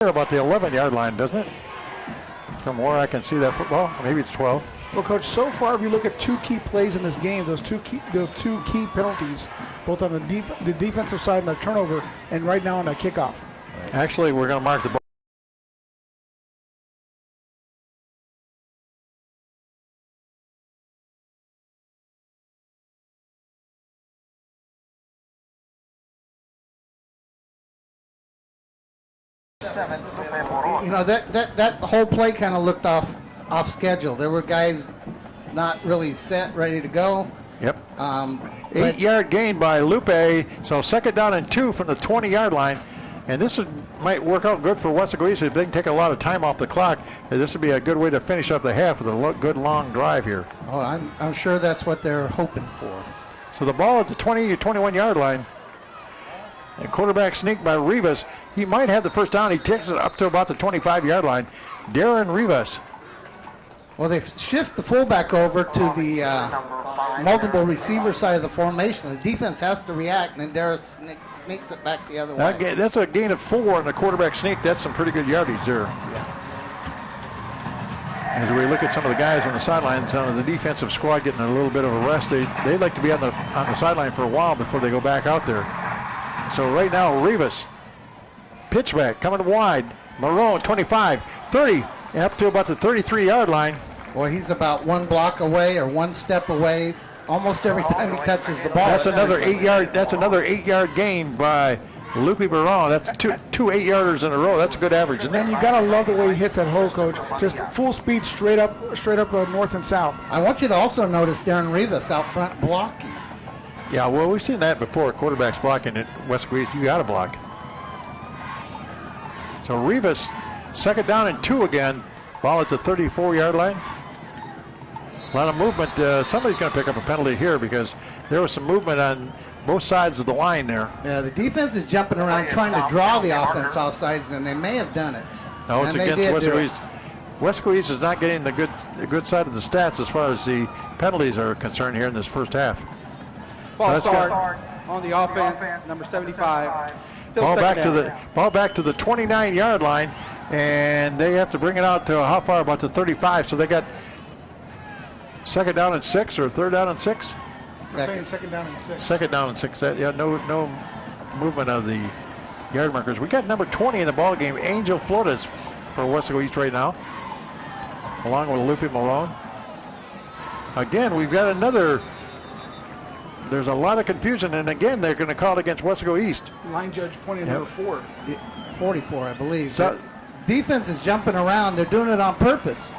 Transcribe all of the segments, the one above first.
About the 11-yard line, doesn't it? From where I can see that football, maybe it's 12. Well, Coach, so far, if you look at two key plays in this game, those two key penalties, both on the defensive side and the turnover, and right now on that kickoff. Actually, we're going to mark the ball. You know, that whole play kind of looked off schedule. There were guys not really set, ready to go. Yep. 8-yard gain by Lupe. So 2nd down and 2 from the 20-yard line. And this might work out good for Weslaco East if they can take a lot of time off the clock. This would be a good way to finish up the half with a good long drive here. Oh, I'm sure that's what they're hoping for. So the ball at the 20 or 21-yard line. And quarterback sneak by Rivas. He might have the first down. He takes it up to about the 25-yard line. Darren Rivas. Well, they shift the fullback over to the multiple receiver side of the formation. The defense has to react, and then Darren sneaks it back the other way. That's a gain of 4 on the quarterback sneak. That's some pretty good yardage there. Yeah. As we look at some of the guys on the sidelines, some of the defensive squad getting a little bit of a rest. They like to be on the sideline for a while before they go back out there. So right now, Rivas, pitch back, coming wide. Marone, 25, 30, up to about the 33-yard line. Well, he's about one block away or one step away almost every time he touches the ball. That's another 8-yard. That's another 8-yard gain by Lupe Marone. That's two 8-yarders in a row. That's a good average. And you gotta love the way he hits that hole, Coach. Just full speed, straight up north and south. I want you to also notice Darren Rivas out front blocking. Yeah, well, we've seen that before. Quarterbacks blocking at Weslaco East. You got to block. So Rivas, 2nd down and 2 again. Ball at the 34-yard line. A lot of movement. Somebody's going to pick up a penalty here because there was some movement on both sides of the line there. Yeah, the defense is jumping around trying to draw the offense off sides, and they may have done it. No, it's against Weslaco East. Weslaco East is not getting the good side of the stats as far as the penalties are concerned here in this first half. Ball start on the offense, number 75. Ball back to the 29-yard line, and they have to bring it out to how far? About the 35. So they got 2nd down and 6 or 3rd down and 6. Second down and 6. 2nd down and 6. Yeah, no movement of the yard markers. We got number 20 in the ball game, Angel Flores for Weslaco East right now, along with Lupe Marone. Again, we've got another. There's a lot of confusion, and again, they're going to call it against Weslaco East. Line judge pointing number 4. 44, I believe. So, defense is jumping around. They're doing it on purpose.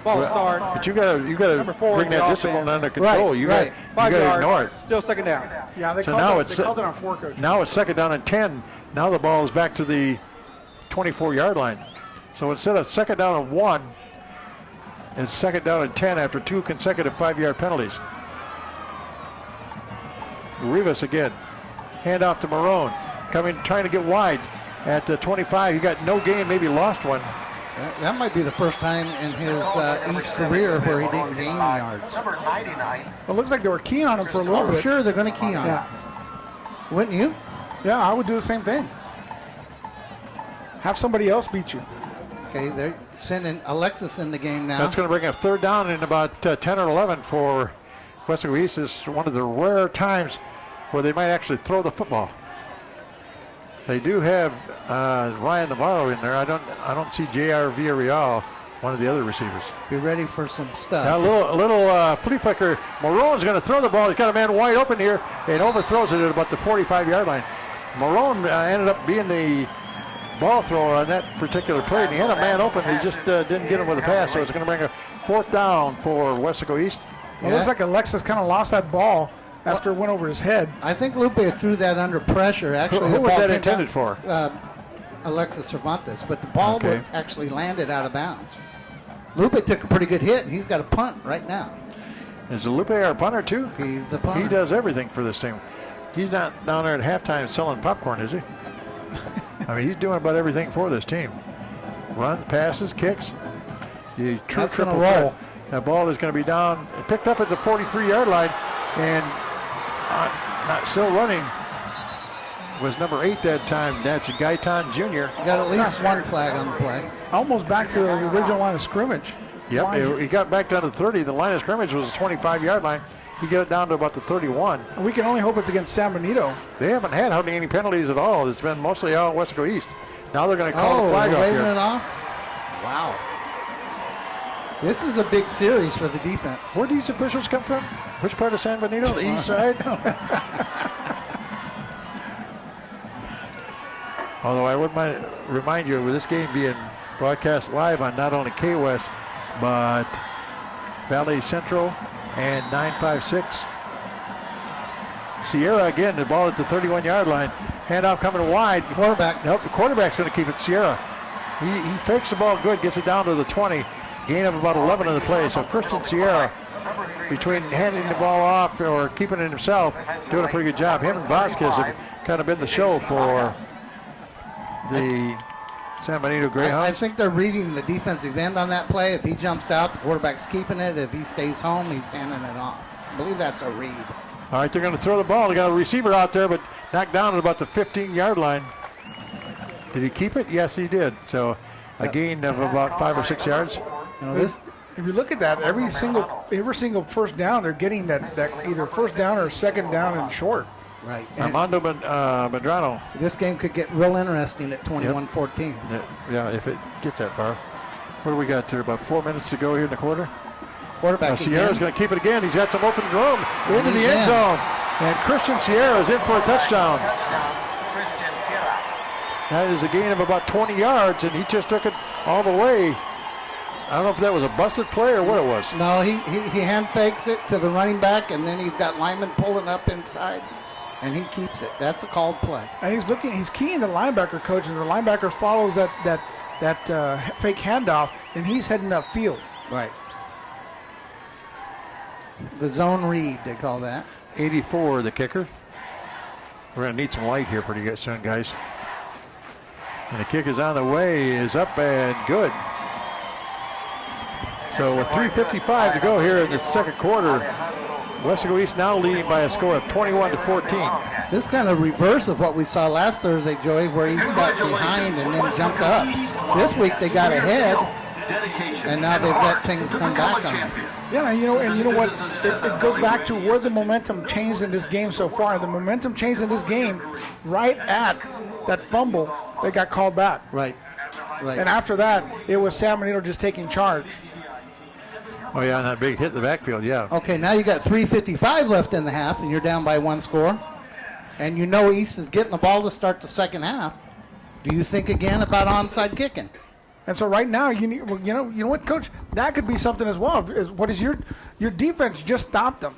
Ball start. But you got to bring that discipline under control. You got to ignore it. Still 2nd down. Yeah, they called it on 4, Coach. Now it's 2nd down and 10. Now the ball is back to the 24-yard line. So instead of 2nd down and 1, it's 2nd down and 10 after 2 consecutive 5-yard penalties. Rivas again. Handoff to Marone. Trying to get wide at the 25. He got no gain, maybe lost one. That might be the first time in his East career where he didn't gain yards. Well, it looks like they were keying on him for a little bit. Sure, they're going to key on him. Wouldn't you? Yeah, I would do the same thing. Have somebody else beat you. Okay, they're sending Alexis in the game now. That's going to bring up 3rd down in about 10 or 11 for Weslaco East. Is one of the rare times where they might actually throw the football. They do have Ryan Navarro in there. I don't see J.R. Villarreal, one of the other receivers. Be ready for some stuff. Now a little flea flicker. Marone's going to throw the ball. He's got a man wide open here and overthrows it at about the 45-yard line. Marone ended up being the ball thrower on that particular play, and he had a man open. He just didn't get him with a pass, so it's going to bring a 4th down for Weslaco East. It looks like Alexis kind of lost that ball after it went over his head. I think Lupe threw that under pressure. Actually, who was that intended for? Alexis Cervantes, but the ball actually landed out of bounds. Lupe took a pretty good hit, and he's got a punt right now. Is Lupe our punter too? He's the punter. He does everything for this team. He's not down there at halftime selling popcorn, is he? I mean, he's doing about everything for this team. Run, passes, kicks. That's going to roll. That ball is going to be down, picked up at the 43-yard line, and not still running. was number 8 that time. That's Gaitan Jr. Got at least one flag on the play. Almost back to the original line of scrimmage. Yep, he got back down to 30. The line of scrimmage was the 25-yard line. He got it down to about the 31. And we can only hope it's against San Benito. They haven't had hardly any penalties at all. It's been mostly all Weslaco East. Now they're going to call the flag off waving here. it off? Wow. This is a big series for the defense. Where do these officials come from? Which part of San Benito? The east side? Although I would remind you of this game being broadcast live on not only K-West, but Valley Central and 956. Sierra again, the ball at the 31-yard line. Handoff coming wide. Quarterback. Nope, the quarterback's going to keep it. Sierra. He fakes the ball good, gets it down to the 20. Gain of about 11 in the play. So Christian Sierra, between handing the ball off or keeping it himself, doing a pretty good job. Him and Vasquez have kind of been the show for the San Benito Greyhounds. I think they're reading the defensive end on that play. If he jumps out, the quarterback's keeping it. If he stays home, he's handing it off. I believe that's a read. All right, they're going to throw the ball. They got a receiver out there, but knocked down at about the 15-yard line. Did he keep it? Yes, he did. So a gain of about 5 or 6 yards. You know, If you look at that, every single first down, they're getting that either first down or second down and short. right. And Armando Medrano. this game could get real interesting at 21-14. Yeah, if it gets that far. What do we got there? About 4 minutes to go here in the quarter. Quarterback Sierra's again. going to keep it again. He's got some open room into the he's end in. zone. And Christian Sierra is in for a touchdown. That is a gain of about 20 yards, and he just took it all the way. I don't know if that was a busted play or what it was. No, he hand fakes it to the running back, and then he's got linemen pulling up inside, and he keeps it. That's a called play. And he's keying the linebacker coach, and the linebacker follows that fake handoff, and he's heading upfield. Right. The zone read, they call that. 84, the kicker. We're going to need some light here pretty good soon, guys. And the kick is on the way, is up and good. So with 3:55 to go here in the second quarter, Weslaco East now leading by a score of 21-14. This kind of reverse of what we saw last Thursday, Joey, where he got behind and then jumped up. This week they got ahead, and now they've let things come back on them. Yeah, you know what? It goes back to where the momentum changed in this game so far. The momentum changed in this game right at that fumble that got called back. Right. And after that, it was San Benito just taking charge. Oh, yeah, and that big hit in the backfield, yeah. Okay, now you got 3:55 left in the half, and you're down by one score. And you know East is getting the ball to start the second half. Do you think again about onside kicking? And so right now, you know what, Coach? That could be something as well. What is your defense just stopped them?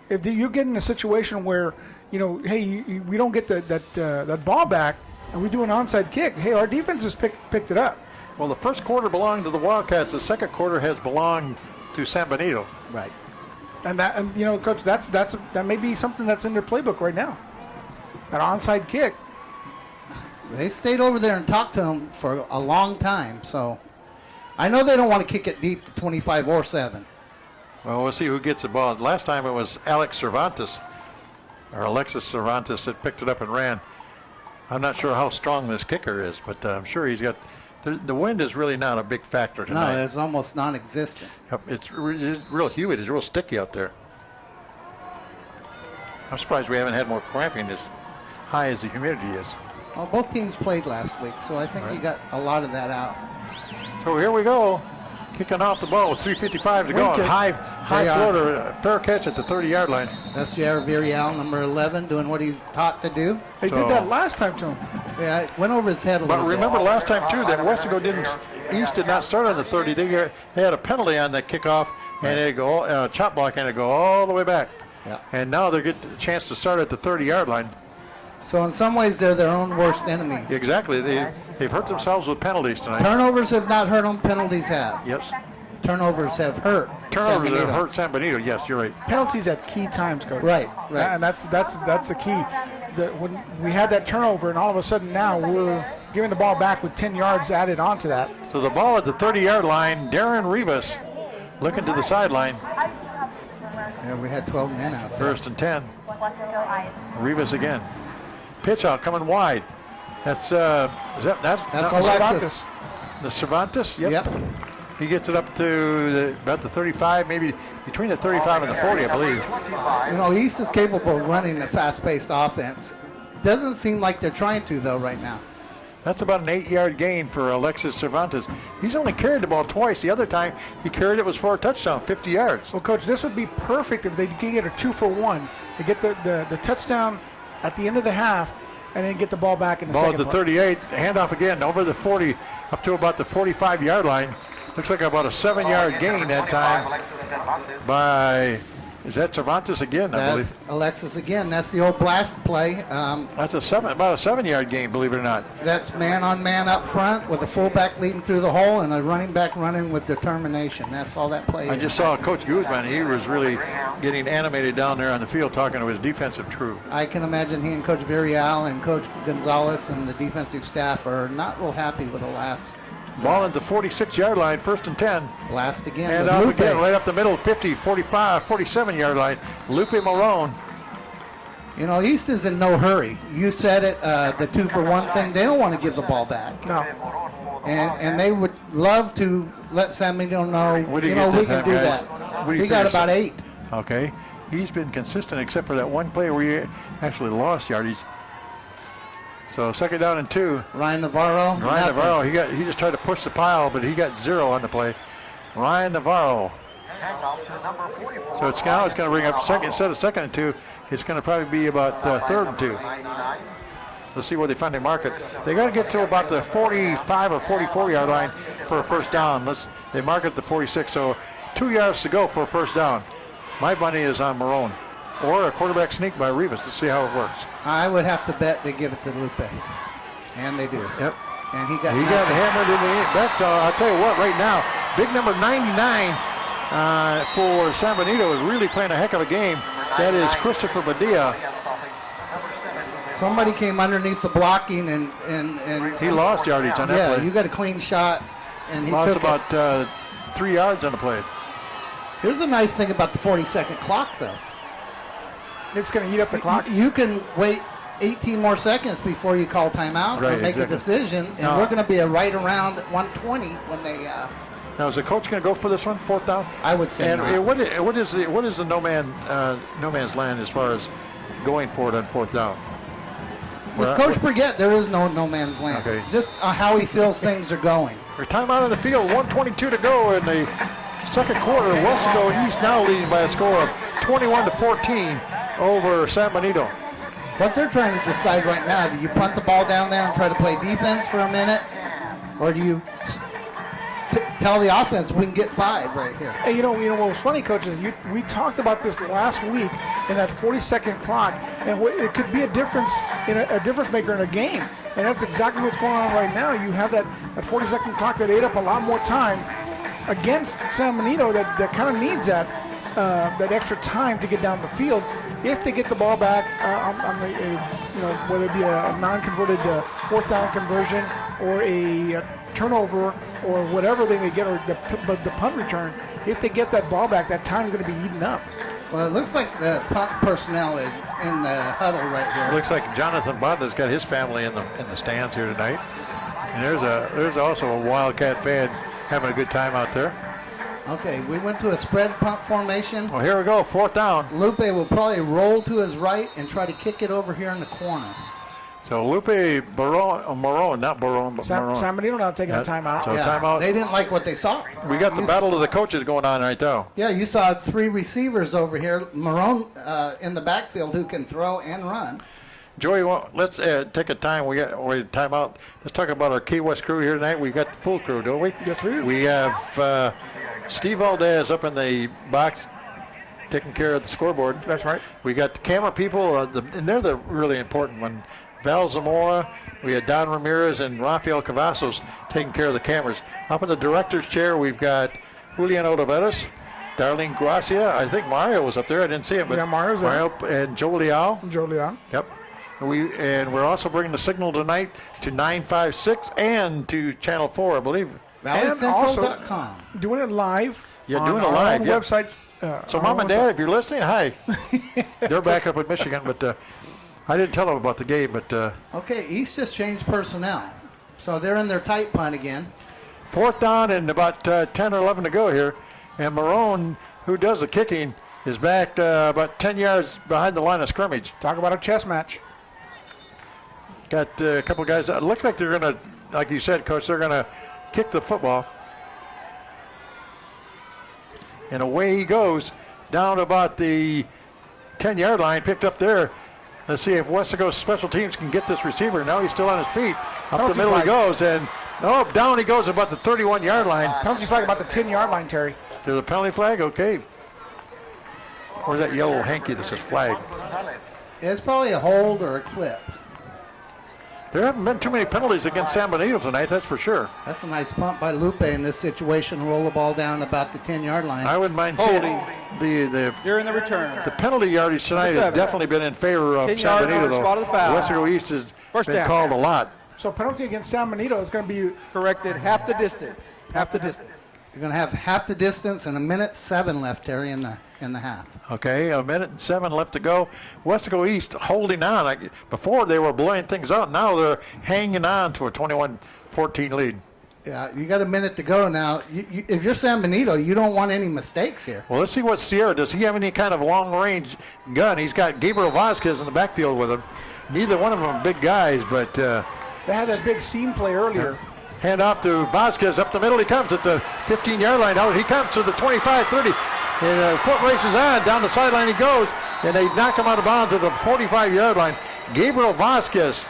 If you get in a situation where, hey, we don't get that ball back, and we do an onside kick, hey, our defense has picked it up. Well, the first quarter belonged to the Wildcats. The second quarter has belonged to San Benito. Right. And Coach, that may be something that's in their playbook right now. An onside kick. They stayed over there and talked to him for a long time, so I know they don't want to kick it deep to 25 or 7. Well, we'll see who gets the ball. Last time it was Alexis Cervantes that picked it up and ran. I'm not sure how strong this kicker is, but I'm sure he's got. The wind is really not a big factor tonight. No, it's almost non-existent. Yep, it's real humid. It's real sticky out there. I'm surprised we haven't had more cramping as high as the humidity is. Well, both teams played last week, so I think you got a lot of that out. So here we go. Kicking off the ball with 3:55 to go. High floater, fair catch at the 30-yard line. That's Jair Virial, number 11, doing what he's taught to do. They did that last time to him. Yeah, it went over his head a little But bit. remember last time, too, that Weslaco East did not start on the 30. They had a penalty on that kickoff, and they go chop block, and it go all the way back. Yeah. And now they get the chance to start at the 30-yard line. So in some ways, they're their own worst enemies. Exactly. They've hurt themselves with penalties tonight. Turnovers have not hurt them. Penalties have. Yes. Turnovers have hurt. Turnovers have hurt San Benito. Yes, you're right. Penalties at key times, Coach. Right. And that's the key. When we had that turnover, and all of a sudden now we're giving the ball back with 10 yards added onto that. So the ball at the 30-yard line, Darren Rivas looking to the sideline. Yeah, we had 12 men out there. First and 10. Rivas again. pitch out coming wide. That's that's Alexis. The Cervantes. Yep. He gets it up to about the 35, maybe between the 35 and the 40, I believe. You know, East is capable of running a fast-paced offense. Doesn't seem like they're trying to, though, right now. That's about an 8-yard gain for Alexis Cervantes. He's only carried the ball twice. The other time he carried it was for a touchdown, 50 yards. Well, Coach, this would be perfect if they can get a 2-for-1. They get the touchdown at the end of the half, and then get the ball back in the second Ball at the 38, handoff again over the 40, up to about the 45-yard line. Looks like about a 7-yard gain that time by, is that Cervantes again, I believe? That's Alexis again. That's the old blast play. That's about a 7-yard gain, believe it or not. That's man-on-man up front with a fullback leading through the hole and a running back running with determination. That's all that play I is. just saw Coach Guzman. He was really getting animated down there on the field talking to his defensive crew. I can imagine he and Coach Villarreal and Coach Gonzalez and the defensive staff are not real happy with the last Ball at the 46-yard line, 1st and 10. blast again. And off again, right up the middle, 50, 45, 47-yard line. Lupe Marone. You know, East is in no hurry. You said it, the 2-for-1 thing. They don't want to give the ball back. No. And they would love to let San Benito know, What do you you know, get we this can time, do guys? that. What do you We got figure? about 8. Okay. He's been consistent except for that one play where he actually lost yardage. So 2nd down and 2. Ryan Navarro. Ryan Navarro, he just tried to push the pile, but he got 0 on the play. Ryan Navarro. So it's going to bring up second, instead of 2nd and 2, it's going to probably be about 3rd and 2. Let's see where they finally mark it. They got to get to about the 45 or 44-yard line for a first down. They mark it at the 46, so 2 yards to go for a first down. My money is on Marone. Or a quarterback sneak by Rivas to see how it works. I would have to bet they give it to Lupe. And they do. Yep. And he got hammered in the end. But I'll tell you what, right now, big number 99 for San Benito is really playing a heck of a game. That is Christopher Badia. Somebody came underneath the blocking and He lost yardage on that yeah, play. you got a clean shot and he Lost took about it. 3 yards on the play. Here's the nice thing about the 40-second clock, though. It's going to eat up the clock. You can wait 18 more seconds before you call timeout Right, and make exactly. a decision, and No. we're going to be right around 120 when they. Now is the coach going to go for this one, 4th down? I would say And not. what is the no man's land as far as going for it on 4th down? With Coach Brigette, there is no man's land. Okay. Just how he feels things are going. We're timeout on the field, 1:22 to go in the second quarter. Weslaco East now leading by a score of 21-14 over San Benito. What they're trying to decide right now, do you punt the ball down there and try to play defense for a minute? Or do you tell the offense we can get 5 right here? Hey, you know what was funny, Coach, is we talked about this last week in that 40-second clock, and it could be a difference in a difference maker in a game, and that's exactly what's going on right now. You have that 40-second clock that ate up a lot more time against San Benito that kind of needs that extra time to get down the field. If they get the ball back on the, whether it be a non-converted 4th down conversion or a turnover or whatever they may get, or the punt return, if they get that ball back, that time is going to be eaten up. Well, it looks like the punt personnel is in the huddle right here. It looks like Jonathan Bonda's got his family in the stands here tonight. And there's also a Wildcat fan having a good time out there. Okay, we went to a spread punt formation. Well, here we go, 4th down. Lupe will probably roll to his right and try to kick it over here in the corner. So Lupe Marone, not Barone, but Marone. San Benito now taking a timeout. So timeout. They didn't like what they saw. We got the battle of the coaches going on right now. Yeah, you saw 3 receivers over here. Marone in the backfield who can throw and run. Joey, let's take a time. We got timeout. Let's talk about our Key West crew here tonight. We got the full crew, don't we? Yes, we do. We have Steve Valdez up in the box taking care of the scoreboard. That's right. We got the camera people, and they're the really important one. Val Zamora, we had Don Ramirez and Rafael Cavazos taking care of the cameras. Up in the director's chair, we've got Julian Oliveros, Darlene Gracia. I think Mario was up there. I didn't see him. But Yeah, Mario's Mario and Joe Leal. Joe Leon. Yep. And we're also bringing the signal tonight to 956 and to Channel 4, I believe. ValleyCentral.com. Doing it live. Yeah, on doing it our live, own yep. website. So, Mom and Dad, if you're listening, hi. They're back up in Michigan, but I didn't tell them about the game, but Okay, East just changed personnel. So they're in their tight punt again. 4th down and about 10 or 11 to go here. And Marone, who does the kicking, is back about 10 yards behind the line of scrimmage. Talk about a chess match. Got a couple of guys. It looks like they're going to, like you said, Coach, they're going to kick the football. And away he goes down about the 10-yard line, picked up there. Let's see if Weslaco special teams can get this receiver. Now he's still on his feet. Up the middle he goes, and down he goes about the 31-yard line. Penalty flag about the 10-yard line, Terry. There's a penalty flag? Okay. Where's that yellow hanky that says flag? It's probably a hold or a clip. There haven't been too many penalties against San Benito tonight, that's for sure. That's a nice punt by Lupe in this situation. Roll the ball down about the 10-yard line. I wouldn't mind seeing During the return. the penalty yardage tonight has definitely been in favor of San Benito, though. Spot of the foul. Weslaco East has First been down. called a lot. So penalty against San Benito is going to be Corrected half the distance. Half the distance. You're going to have half the distance and 1:07 left, Terry, in the half. Okay, 1:07 left to go. Weslaco East holding on. Before they were blowing things out. Now they're hanging on to a 21-14 lead. Yeah, you got a minute to go now. If you're San Benito, you don't want any mistakes here. Well, let's see what Sierra does. He have any kind of long-range gun? He's got Gabriel Vasquez in the backfield with him. Neither one of them are big guys, but they had that big seam play earlier. hand off to Vasquez up the middle. He comes at the 15-yard line. Out he comes to the 25, 30. And foot races on. Down the sideline he goes. And they knock him out of bounds at the 45-yard line. Gabriel Vasquez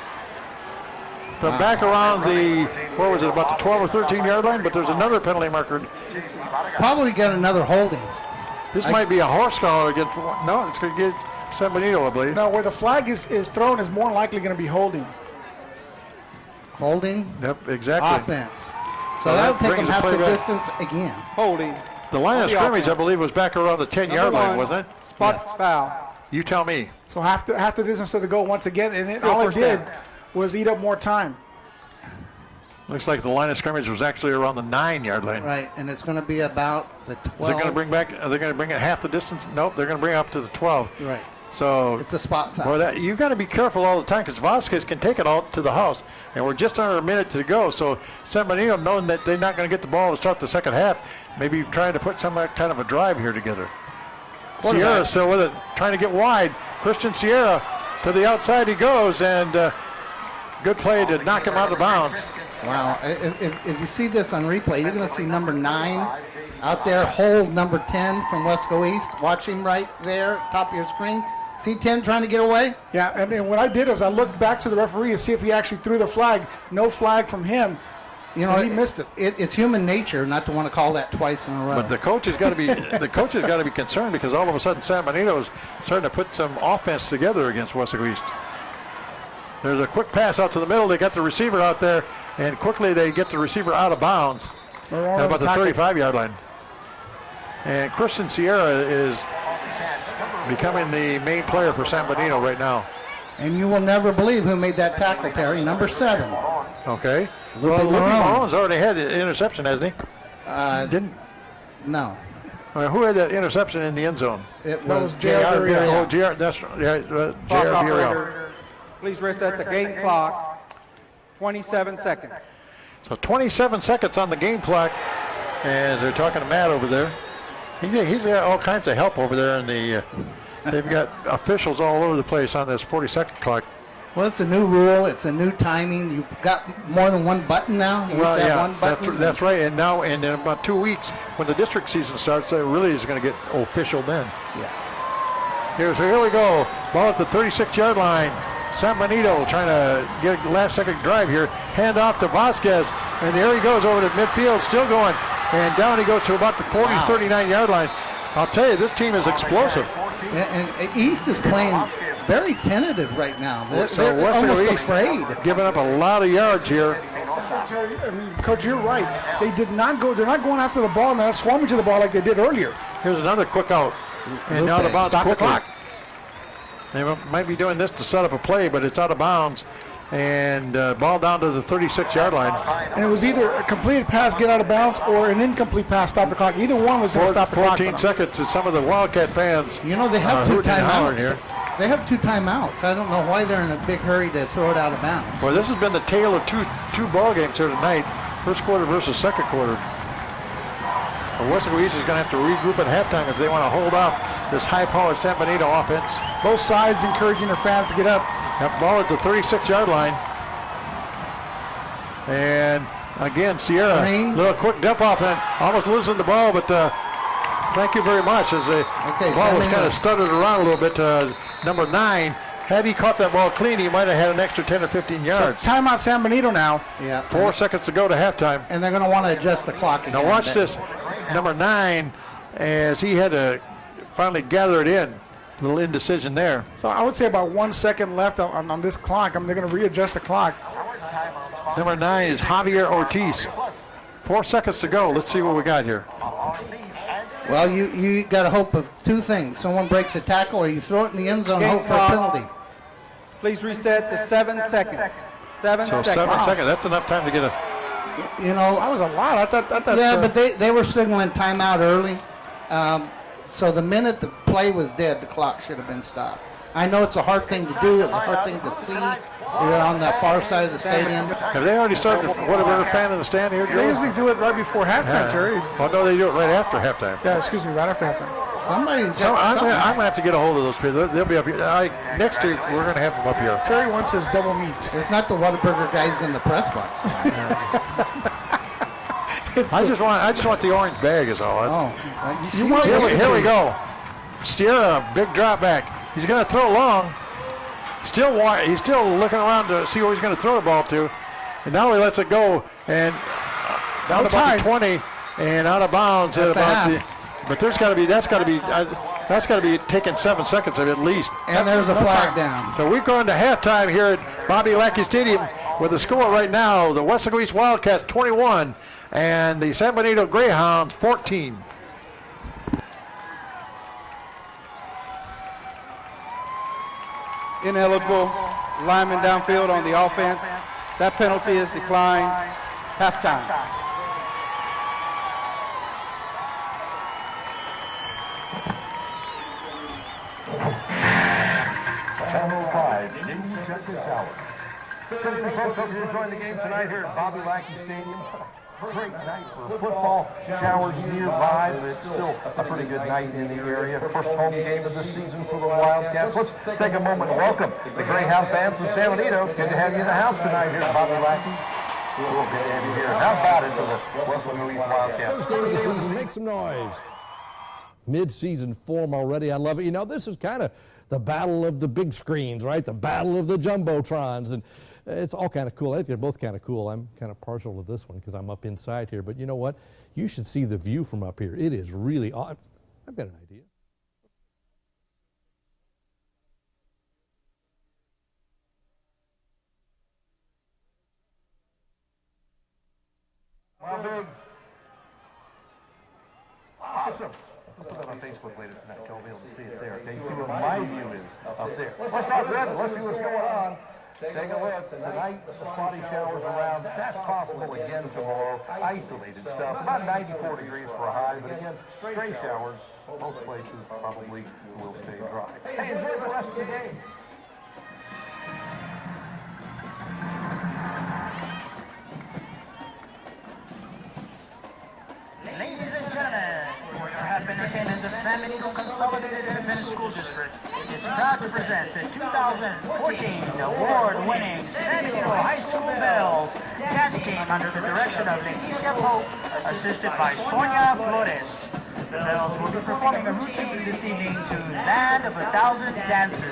from back around the, what was it, about the 12 or 13-yard line? But there's another penalty marker. Probably got another holding. This might be a horse collar against, no, it's going to get San Benito, I believe. No, where the flag is thrown is more likely going to be holding. Holding? Yep, exactly. Offense. So that'll take them brings the half play the back. distance again. Holding. The line of the scrimmage, offense. I believe, was back around the 10-yard line, wasn't it? Spots foul. You tell me. So half the distance to the goal once again, and Go all it first did down. was eat up more time. Looks like the line of scrimmage was actually around the 9-yard line. Right, and it's going to be about the 12. Is it going to bring back? Are they going to bring it half the distance? Nope, they're going to bring it up to the 12. Right. So It's a spot foul. boy, you got to be careful all the time because Vasquez can take it out to the house, and we're just under a minute to go. So San Benito, knowing that they're not going to get the ball to start the second half, maybe trying to put some kind of a drive here together. Sierra still with it, trying to get wide. Christian Sierra to the outside he goes, and good play to knock him out of bounds. Wow. If you see this on replay, you're going to see number 9 out there, hold number 10 from Weslaco East. Watch him right there, top of your screen. See 10 trying to get away? Yeah, and then what I did is I looked back to the referee to see if he actually threw the flag. No flag from him. You So know, he missed it. It's human nature not to want to call that twice in a row. But the coach has got to be concerned because all of a sudden San Benito is starting to put some offense together against Weslaco East. There's a quick pass out to the middle. They got the receiver out there, and quickly they get the receiver out of bounds at about the 35-yard line. And Christian Sierra is becoming the main player for San Benito right now. And you will never believe who made that tackle, Terry. Number 7. Okay. Lupe Lupe Marone. Marone's already had an interception, hasn't he? Didn't. No. Who had that interception in the end zone? It That was was J.R. J.R. Oh, JR, that's right. Clock JR Villarreal. operator, please rest at the game clock. 27 seconds. So 27 seconds on the game clock as they're talking to Matt over there. He's got all kinds of help over there, and they've got officials all over the place on this 40-second clock. Well, it's a new rule. It's a new timing. You've got more than one button now. You used to have one button. that's right. And now, in about 2 weeks, when the district season starts, it really is going to get official then. Yeah. Here we go. Ball at the 36-yard line. San Benito trying to get a last-second drive here. Hand off to Vasquez, and there he goes over to midfield, still going. And down he goes to about the 40, 39-yard line. I'll tell you, this team is explosive. And East is playing very tentative right now. They're Weslaco almost East afraid. giving up a lot of yards here. I mean, Coach, you're right. They did not go. They're not going after the ball and they're not swarming to the ball like they did earlier. Here's another quick out. And now the bounce Stop the quickly. clock. They might be doing this to set up a play, but it's out of bounds. And ball down to the 36-yard line. And it was either a completed pass, get out of bounds, or an incomplete pass, stop the clock. Either one was going to stop the clock. 14 seconds, and some of the Wildcat fans You know, they have two hooting and hollering timeouts. here. They have 2 timeouts. I don't know why they're in a big hurry to throw it out of bounds. Well, this has been the tale of two ball games here tonight. First quarter versus second quarter. Weslaco East is going to have to regroup at halftime if they want to hold off this high-powered San Benito offense. Both sides encouraging their fans to get up. That ball at the 36-yard line. And again, Sierra, little quick dump off and almost losing the ball, but thank you very much. As the ball was kind of stuttered around a little bit. Number 9, had he caught that ball clean, he might have had an extra 10 or 15 yards. So timeout San Benito now. Yeah. 4 seconds to go to halftime. And they're going to want to adjust the clock again. Now watch this. Number 9, as he had to finally gather it in. A little indecision there. So I would say about 1 second left on this clock. I mean, they're going to readjust the clock. Number 9 is Javier Ortiz. 4 seconds to go. Let's see what we got here. Well, you got to hope of 2 things. Someone breaks a tackle or you throw it in the end zone and hope for a penalty. Please reset to 7 seconds. 7 So seconds. 7 seconds. That's enough time to get a... You know, That was a lot. I thought yeah, but they were signaling timeout early. So the minute the play was dead, the clock should have been stopped. I know it's a hard thing to do. It's a hard thing to see. You're on that far side of the stadium. Have they already started the whatever fan in the stand here, Joe? they usually do it right before halftime, Jerry. Well, no, they do it right after halftime. Yeah, excuse me, right after halftime. So I'm going to have to get a hold of those people. They'll be up here. Next year, we're going to have them up here. Terry wants his double meat. It's not the Whataburger guys in the press box. I just want the orange bag is all. Here we go. Sierra, big drop back. He's going to throw long. He's still looking around to see where he's going to throw the ball to. And now he lets it go. And down about the 20 and out of bounds at about the... But that's got to be taking 7 seconds of it at least. And there's a flag down. So we're going to halftime here at Bobby Lackey Stadium with the score right now: the Weslaco East Wildcats 21 and the San Benito Greyhounds 14. Ineligible lineman downfield on the offense. That penalty is declined. Halftime. Channel 5, didn't check this out. Good evening, folks. Hope you enjoying the game tonight here at Bobby Lackey Stadium. Great night for football. Showers nearby, but it's still a pretty good night in the area. First home game of the season for the Wildcats. Let's take a moment and welcome the Greyhound fans from San Benito. Good to have you in the house tonight here at Bobby Lackey. Real good to have you here. How about it for the Weslaco East Wildcats? First game of the season, make some noise. Mid-season form already. I love it. You know, this is kind of the battle of the big screens, right? The battle of the jumbotrons, and it's all kind of cool. I think they're both kind of cool. I'm kind of partial to this one because I'm up inside here, but you know what? You should see the view from up here. It is really odd. I've got an idea. Wow, big. Awesome. Let's put that on Facebook later tonight. You'll be able to see it there. Okay, see where my view is up there. Let's start good. Let's see what's going on. Take a look. Tonight, spotty showers around. That's possible again tomorrow. Isolated stuff. About 94 degrees for a high, but again, stray showers. Most places probably will stay dry. Hey, enjoy the rest of the game. Ladies and gentlemen, for your happy entertainment, the San Benito Consolidated Independent School District is proud to present the 2014 award-winning San Benito High School Bells dance team under the direction of Leticia Pope, assisted by Sonia Flores. The Bells will be performing a routine this evening to Land of 1,000 Dances.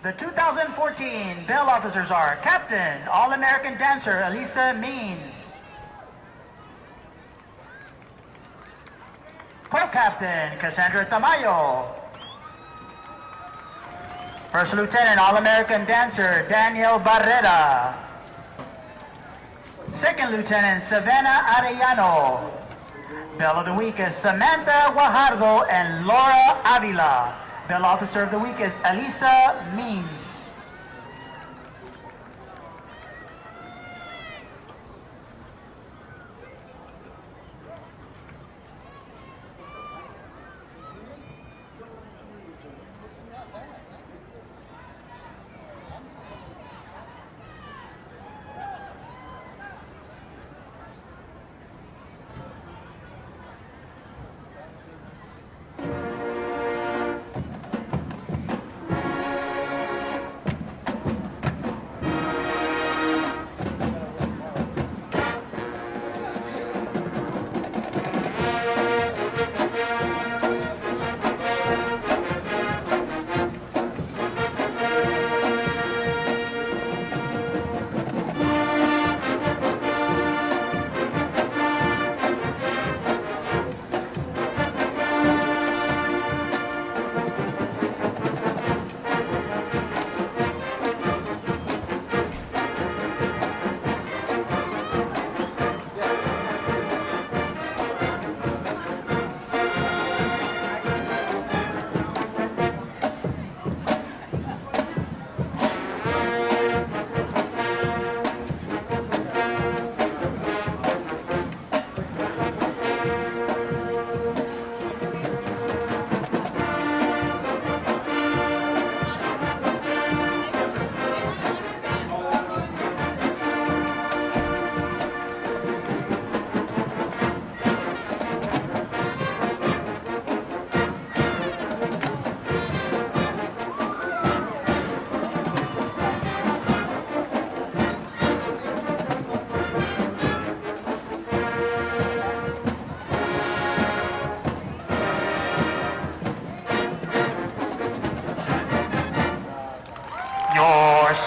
The 2014 Bell officers are Captain, All-American Dancer Elisa Means. Co-Captain, Cassandra Tamayo. First Lieutenant, All-American Dancer Daniel Barrera. Second Lieutenant, Savannah Arellano. Bell of the Week is Samantha Guajardo and Laura Avila. Bell Officer of the Week is Elisa Means.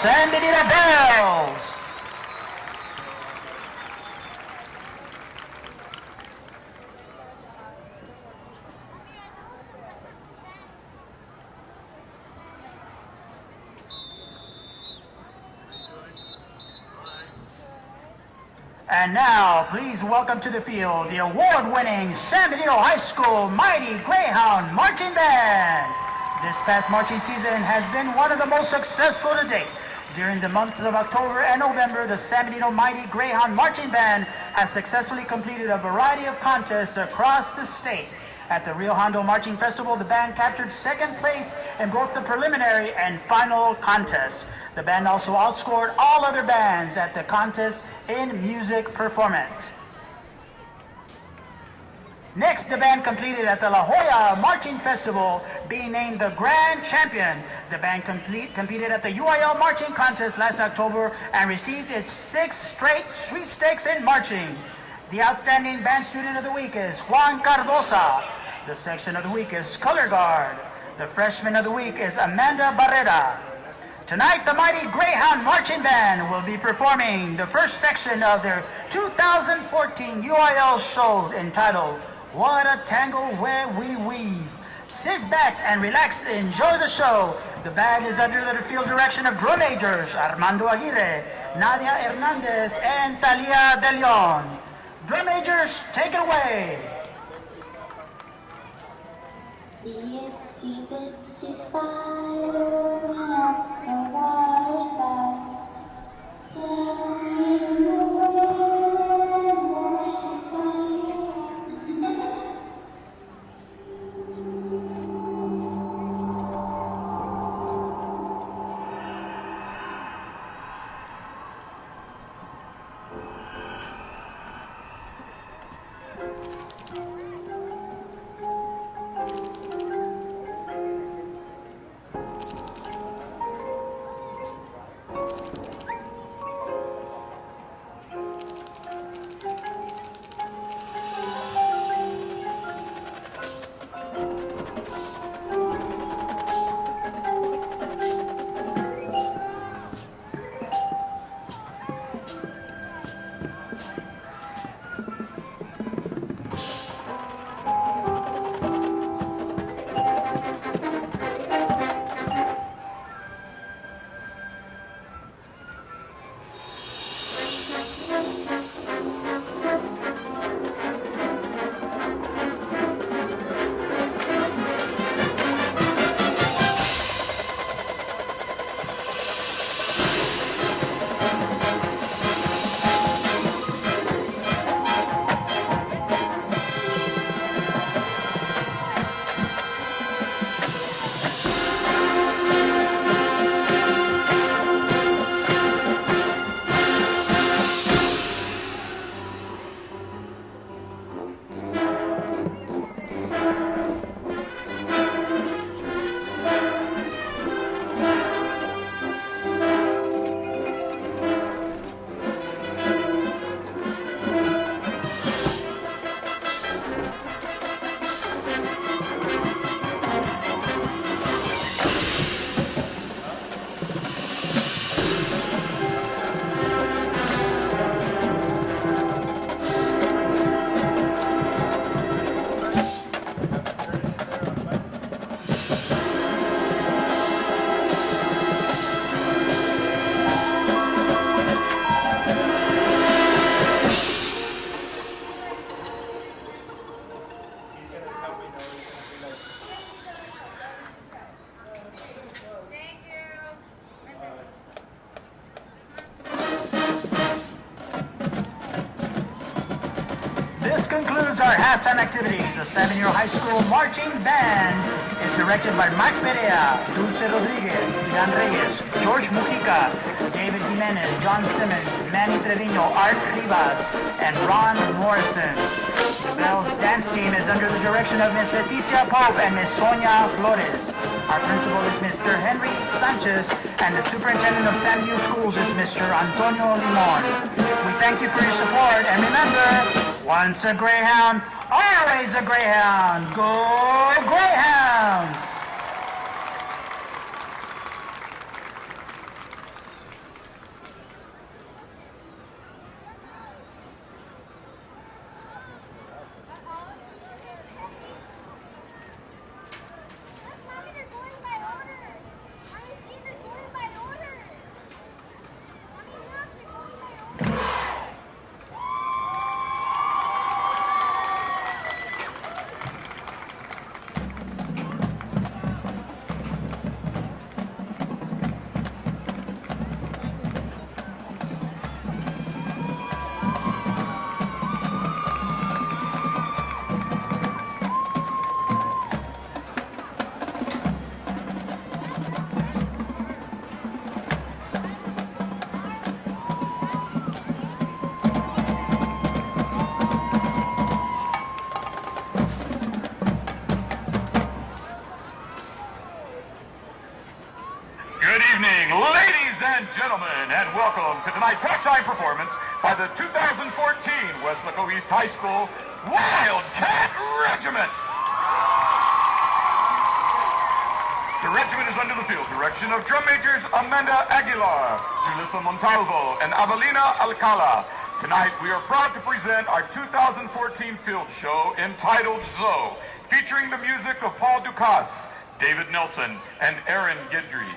San Benito Bells. And now, please welcome to the field the award-winning San Benito High School Mighty Greyhound Marching Band. This past marching season has been one of the most successful to date. During the months of October and November, the San Benito Mighty Greyhound Marching Band has successfully completed a variety of contests across the state. At the Rio Hondo Marching Festival, the band captured second place in both the preliminary and final contests. The band also outscored all other bands at the contest in music performance. Next, the band competed at the La Jolla Marching Festival, being named the Grand Champion. The band competed at the UIL Marching Contest last October and received its 6th straight sweepstakes in marching. The outstanding band student of the week is Juan Cardosa. The section of the week is Color Guard. The freshman of the week is Amanda Barrera. Tonight, the Mighty Greyhound Marching Band will be performing the first section of their 2014 UIL show entitled, What a Tangle Where We Weave. Sit back and relax, enjoy the show. The band is under the field direction of drum majors Armando Aguirre, Nadia Hernandez, and Talia De Leon. Drum majors, take it away. The itsy bitsy spider went up the water spout. Down in the wind washed the spider. Concludes our halftime activities. The San Benito High School Marching Band is directed by Mike Perea, Dulce Rodriguez, Ilan Reyes, George Mujica, David Jimenez, John Simmons, Manny Trevino, Art Rivas, and Ron Morrison. The Bells dance team is under the direction of Ms. Leticia Pope and Ms. Sonia Flores. Our principal is Mr. Henry Sanchez, and the superintendent of San Benito Schools is Mr. Antonio Limon. We thank you for your support, and remember, once a Greyhound, always a Greyhound. Go Greyhounds! evening, ladies and gentlemen, and welcome to tonight's halftime performance by the 2014 Weslaco East High School Wildcat Regiment. The regiment is under the field direction of drum majors Amanda Aguilar, Julissa Montalvo, and Avelina Alcala. Tonight, we are proud to present our 2014 field show entitled Zoe, featuring the music of Paul Ducasse, David Nelson, and Aaron Guidry.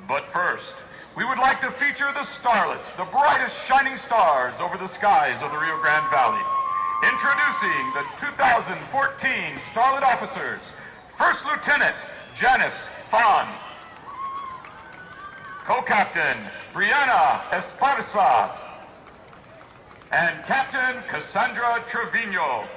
But first, we would like to feature the starlets, the brightest shining stars over the skies of the Rio Grande Valley. Introducing the 2014 Starlet Officers, First Lieutenant Janice Fon, Co-Captain Brianna Esparza, and Captain Cassandra Trevino.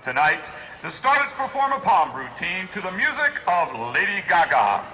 Tonight, the Starlets perform a palm routine to the music of Lady Gaga.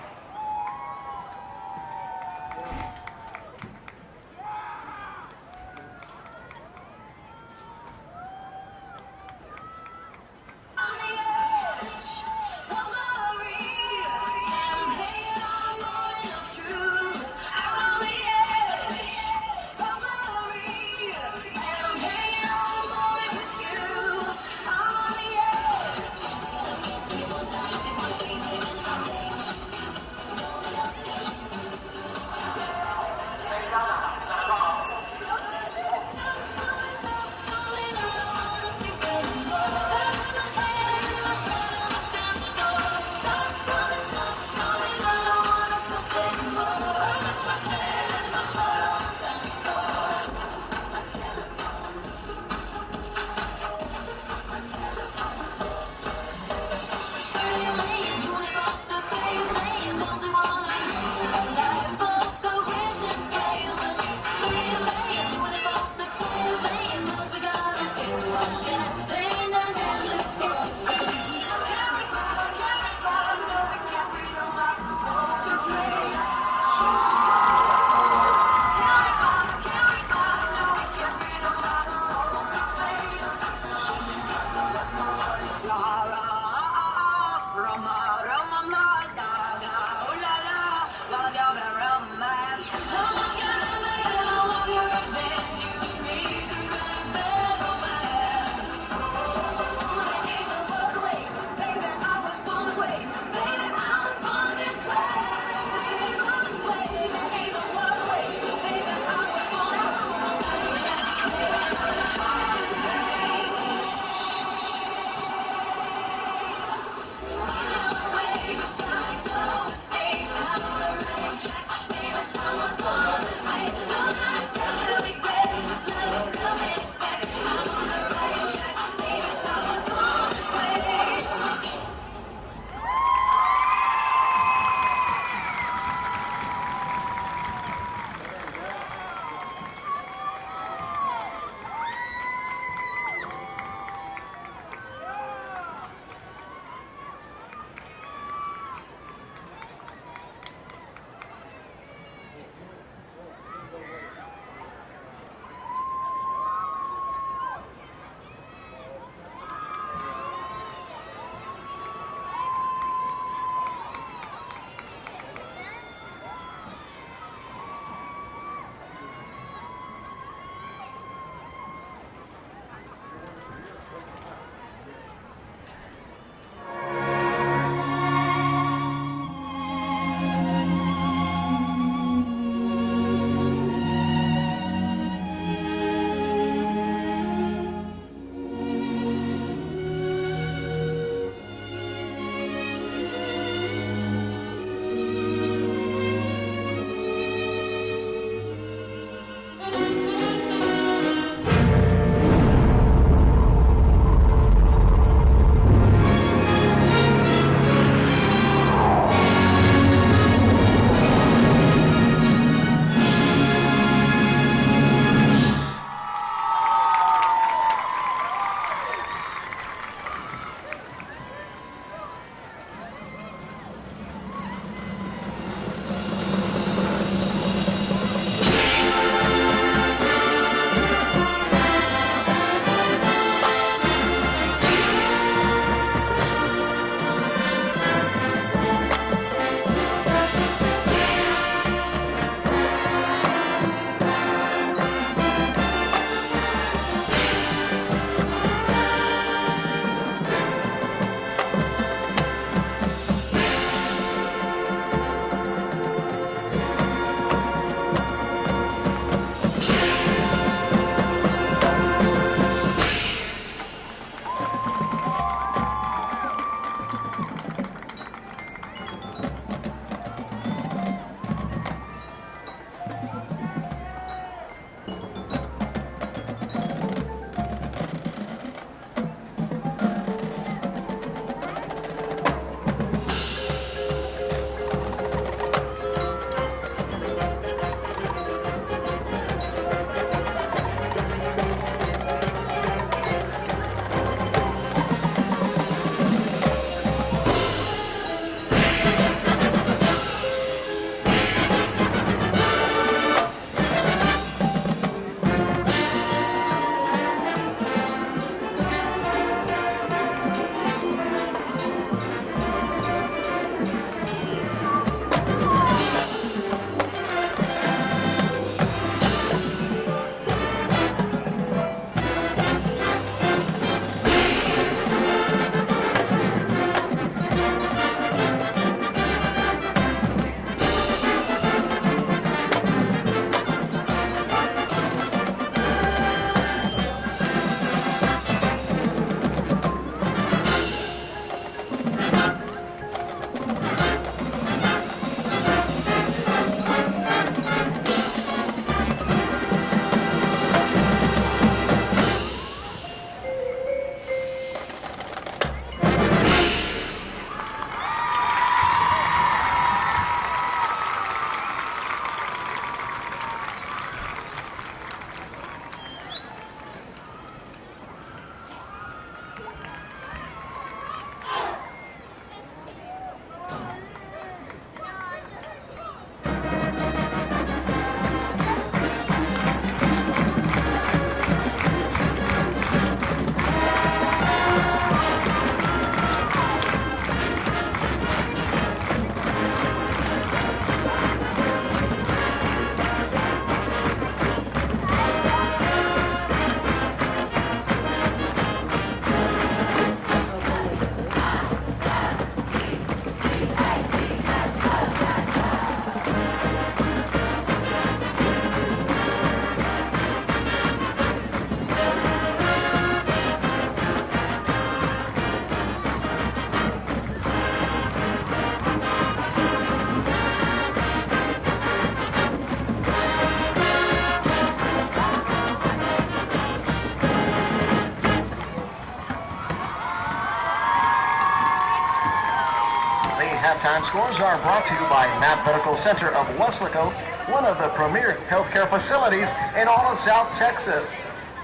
halftime scores are brought to you by Knapp Medical Center of Weslaco, one of the premier healthcare facilities in all of South Texas.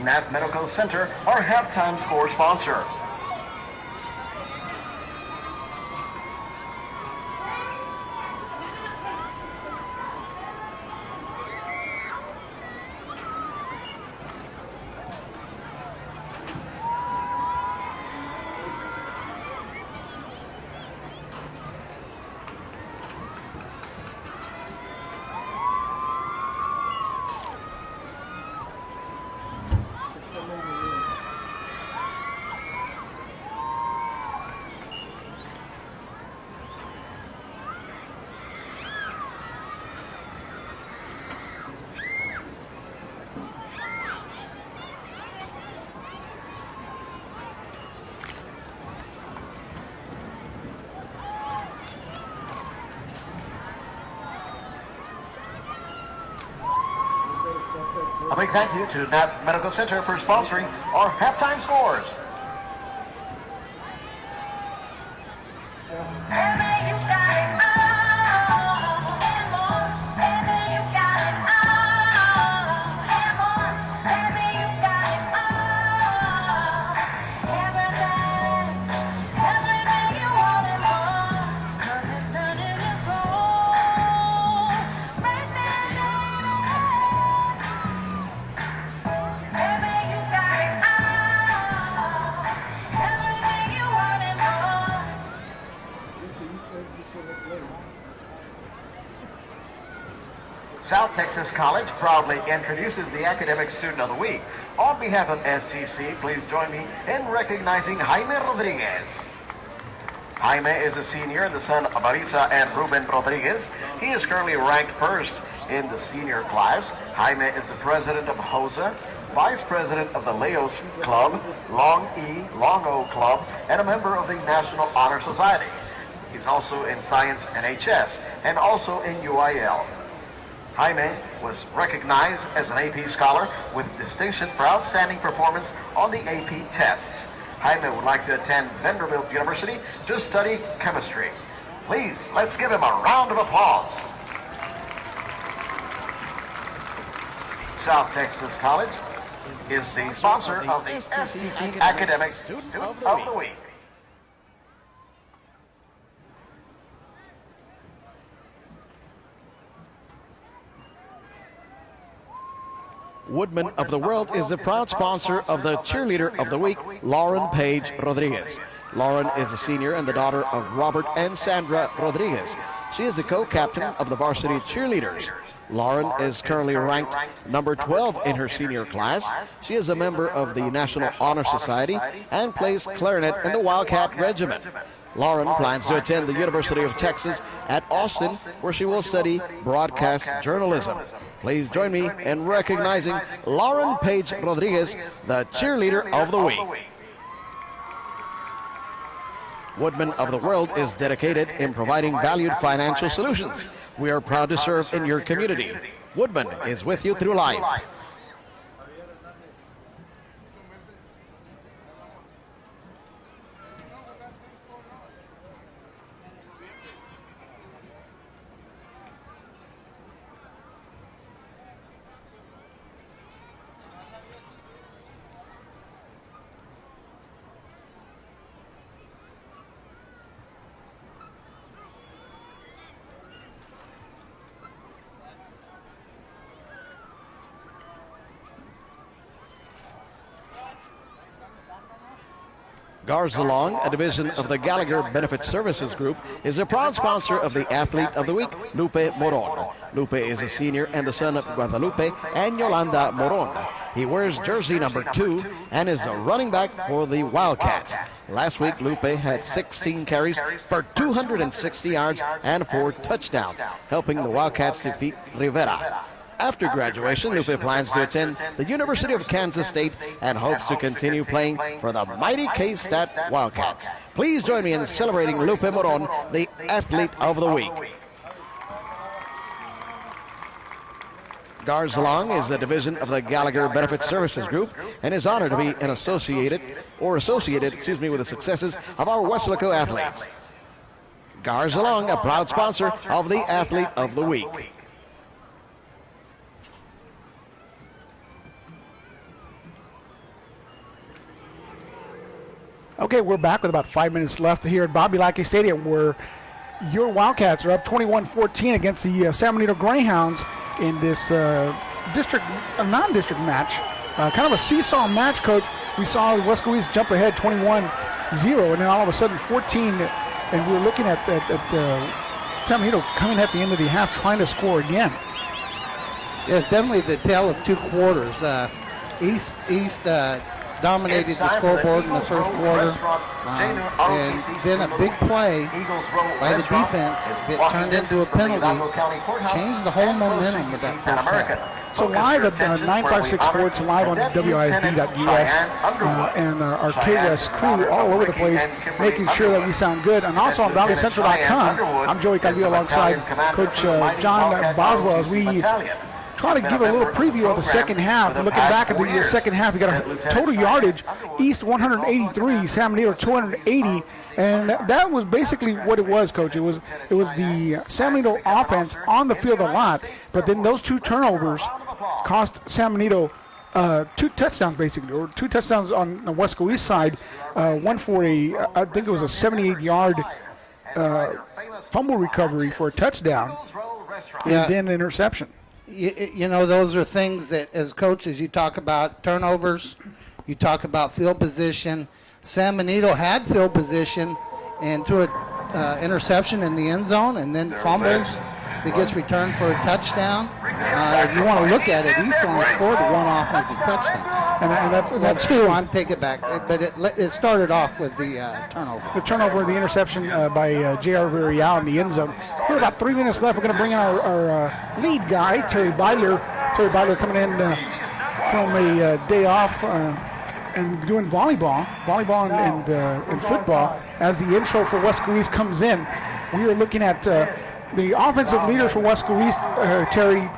Knapp Medical Center, our halftime score sponsor. A big thank you to Knapp Medical Center for sponsoring our halftime scores. South Texas College proudly introduces the Academic Student of the Week. On behalf of STC, please join me in recognizing Jaime Rodriguez. Jaime is a senior and the son of Marisa and Ruben Rodriguez. He is currently ranked first in the senior class. Jaime is the president of HOSA, vice president of the Leos Club, Long E, Long O Club, and a member of the National Honor Society. He's also in Science and HS, and also in UIL. Jaime was recognized as an AP scholar with distinction for outstanding performance on the AP tests. Jaime would like to attend Vanderbilt University to study chemistry. Please, let's give him a round of applause. South Texas College is the sponsor of the STC Academic Student of the Week. Woodman of the World is the proud sponsor of the Cheerleader of the Week, Lauren Page Rodriguez. Lauren is a senior and the daughter of Robert and Sandra Rodriguez. She is the co-captain of the varsity cheerleaders. Lauren is currently ranked number 12 in her senior class. She is a member of the National Honor Society and plays clarinet in the Wildcat Regiment. Lauren plans to attend the University of Texas at Austin, where she will study broadcast journalism. Please join me in recognizing Lauren Page Rodriguez, the Cheerleader of the Week. Woodman of the World is dedicated in providing valued financial solutions. We are proud to serve in your community. Woodman is with you through life. Garzalong, a division of the Gallagher Benefit Services Group, is a proud sponsor of the Athlete of the Week, Lupe Moron. Lupe is a senior and the son of Guadalupe and Yolanda Moron. He wears jersey number 2 and is a running back for the Wildcats. Last week, Lupe had 16 carries for 260 yards and 4 touchdowns, helping the Wildcats defeat Rivera. After graduation, Lupe plans to attend the University of Kansas State and hopes to continue playing for the mighty K-Stat Wildcats. Please join me in celebrating Lupe Moron, the Athlete of the Week. Garzalong is a division of the Gallagher Benefit Services Group and is honored to be associated with the successes of our Weslaco athletes. Garzalong, a proud sponsor of the Athlete of the Week. Okay, we're back with about 5 minutes left here at Bobby Lackey Stadium, where your Wildcats are up 21-14 against the San Benito Greyhounds in this non-district match. Kind of a seesaw match, Coach. We saw Weslaco East jump ahead 21-0, and then all of a sudden 14, and we were looking at San Benito coming at the end of the half trying to score again. Yeah, it's definitely the tale of two quarters. East dominated the scoreboard in the first quarter, and then a big play by the defense that turned into a penalty changed the whole momentum of that first half. So live at 956 Sports, live on WISD.us, and our KWest crew all over the place, making sure that we sound good. And also on ValleyCentral.com, I'm Joey Calvillo alongside Coach John Boswell as we try to give a little preview of the second half. Looking back at the second half, we got a total yardage, East 183, San Benito 280, and that was basically what it was, Coach. It was the San Benito offense on the field a lot, but then those two turnovers cost San Benito two touchdowns, basically, or two touchdowns on the Weslaco East side, one for I think it was a 78-yard fumble recovery for a touchdown, and then an interception. You know, those are things that, as coaches, you talk about turnovers, you talk about field position. San Benito had field position and threw an interception in the end zone, and then fumbles that gets returned for a touchdown. If you want to look at it, East only scored one offensive touchdown. And that's true. I'm taking it back. But it started off with the turnover. The turnover, the interception by J.R. Villarreal in the end zone. We're about 3 minutes left. We're going to bring in our lead guy, Terry Beiler. Terry Beiler coming in from a day off and doing volleyball and football as the intro for Weslaco East comes in. We are looking at the offensive leader for Weslaco East, Terry,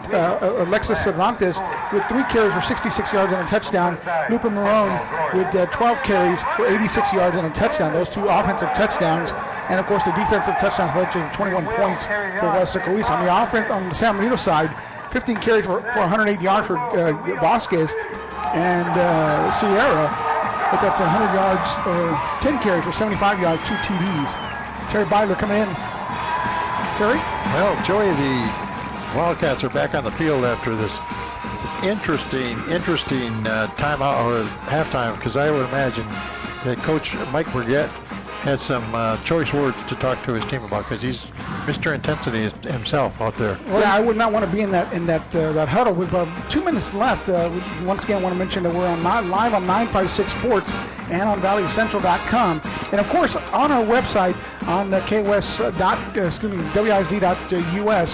Alexis Cervantes, with 3 carries for 66 yards and a touchdown. Lupe Marone with 12 carries for 86 yards and a touchdown. Those two offensive touchdowns. And, of course, the defensive touchdowns led to 21 points for Weslaco East. On the offense, on the San Benito side, 15 carries for 108 yards for Vasquez and Sierra. But that's 100 yards, 10 carries for 75 yards, 2 TDs. Terry Beiler coming in. Terry? Well, Joey, the Wildcats are back on the field after this interesting timeout or halftime, because I would imagine that Coach Mike Burgett had some choice words to talk to his team about, because he's Mr. Intensity himself out there. Well, yeah, I would not want to be in that huddle with about 2 minutes left. Once again, I want to mention that we're on live on 956 Sports and on ValleyCentral.com, and of course on our website on the WISD.us,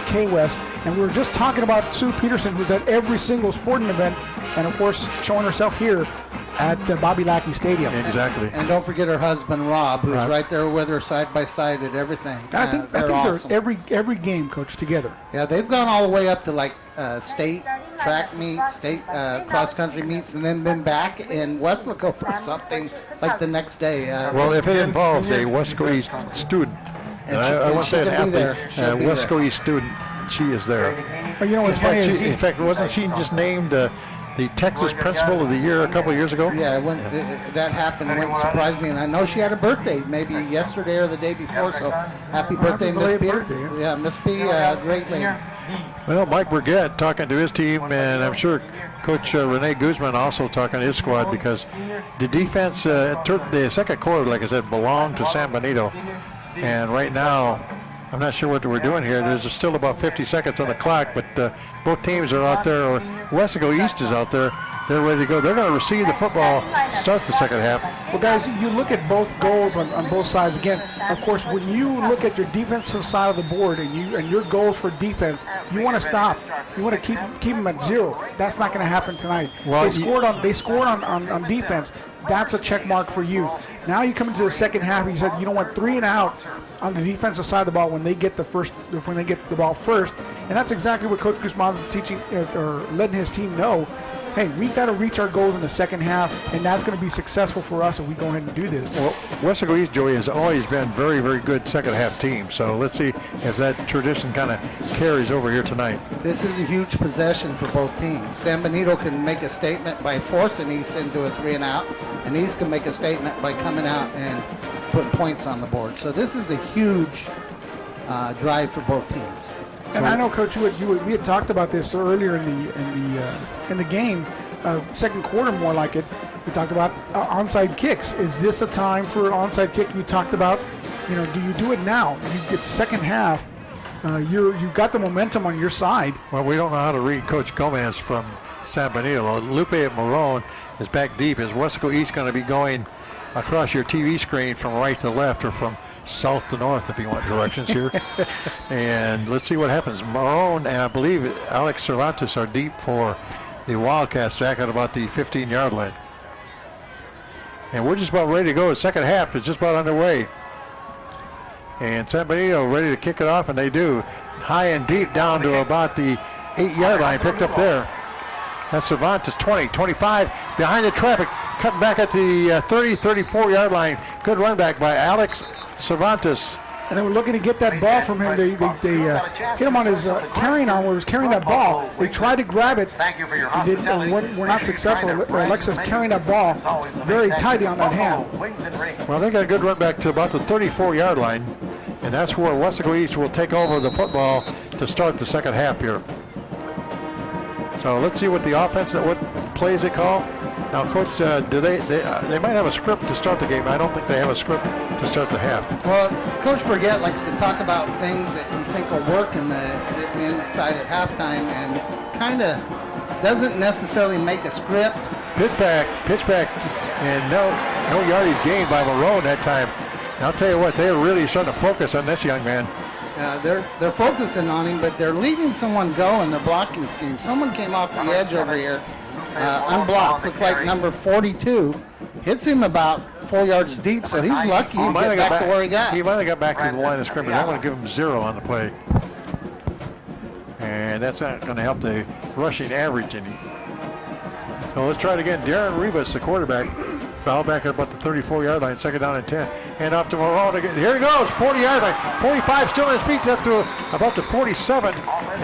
KWest. And we were just talking about Sue Peterson, who's at every single sporting event, and of course showing herself here at Bobby Lackey Stadium. Exactly. And don't forget her husband Rob, who's right there with her side by side at everything. I think awesome. they're every game, Coach, together. Yeah, they've gone all the way up to like state track meets, state cross country meets, and then been back in Weslaco for something like the next day. Well, if it involves a Weslaco East student, and I won't say an athlete, Weslaco East student, she is there. But you know what's funny is, in fact, wasn't she just named the Texas Principal of the Year a couple of years ago? Yeah, that happened, it wouldn't surprise me. And I know she had a birthday, maybe yesterday or the day before. So happy birthday, Miss P. Yeah, Miss P, great lady. Well, Mike Burgett talking to his team, and I'm sure Coach Rene Guzman also talking to his squad, because the defense, the second quarter, like I said, belonged to San Benito. And right now, I'm not sure what we're doing here. There's still about 50 seconds on the clock, but both teams are out there. Or Weslaco East is out there. They're ready to go. They're going to receive the football to start the second half. Well, guys, you look at both goals on both sides. Again, of course, when you look at your defensive side of the board and your goals for defense, you want to stop. You want to keep them at 0. That's not going to happen tonight. Well, they scored on defense. That's a check mark for you. Now you come into the second half and you said, you know what, 3 and out on the defensive side of the ball when they get the ball first, and that's exactly what Coach Guzman's teaching or letting his team know. hey, we got to reach our goals in the second half, and that's going to be successful for us if we go ahead and do this. Well, Weslaco East, Joey, has always been very, very good second half team. So let's see if that tradition kind of carries over here tonight. This is a huge possession for both teams. San Benito can make a statement by forcing East into a 3-and-out, and East can make a statement by coming out and putting points on the board. So this is a huge drive for both teams. And I know, Coach, we had talked about this earlier in the game, second quarter more like it. We talked about onside kicks. Is this a time for an onside kick? You talked about, do you do it now? You get second half. You've got the momentum on your side. Well, we don't know how to read Coach Gomez from San Benito. Lupe Marone is back deep. Is Weslaco East going to be going across your TV screen from right to left or from south to north if you want directions here? And let's see what happens. Marone and I believe Alex Cervantes are deep for the Wildcats, Jack, at about the 15-yard line. And we're just about ready to go. The second half is just about underway. And San Benito ready to kick it off, and they do. High and deep down to about the 8-yard line, picked up there. That's Cervantes, 20, 25, behind the traffic, cutting back at the 30, 34-yard line. Good run back by Alex Cervantes. And they were looking to get that ball from him. They hit him on his carrying arm where he was carrying that ball. They tried to grab it. We're not successful. Alexis carrying that ball very tightly on that hand. Well, they got a good run back to about the 34-yard line, and that's where Weslaco East will take over the football to start the second half here. So let's see what the offense, what plays they call. Now, Coach, do they might have a script to start the game. I don't think they have a script to start the half. Well, Coach Burgett likes to talk about things that you think will work in the inside at halftime, and kind of doesn't necessarily make a script. Pitch back, and no yardage gained by Marone that time. And I'll tell you what, they're really starting to focus on this young man. They're focusing on him, but they're leaving someone go in their blocking scheme. Someone came off the edge over here, unblocked, looked like number 42. Hits him about 4 yards deep, so he's lucky to get back to where he got. He might have got back to the line of scrimmage. I'm going to give him 0 on the play. And that's not going to help the rushing average any. So let's try it again. Darren Rivas, the quarterback, foul back at about the 34-yard line, second down and 10. Hand off to Marone again. Here he goes, 40-yard line. 45 still on his feet up to about the 47.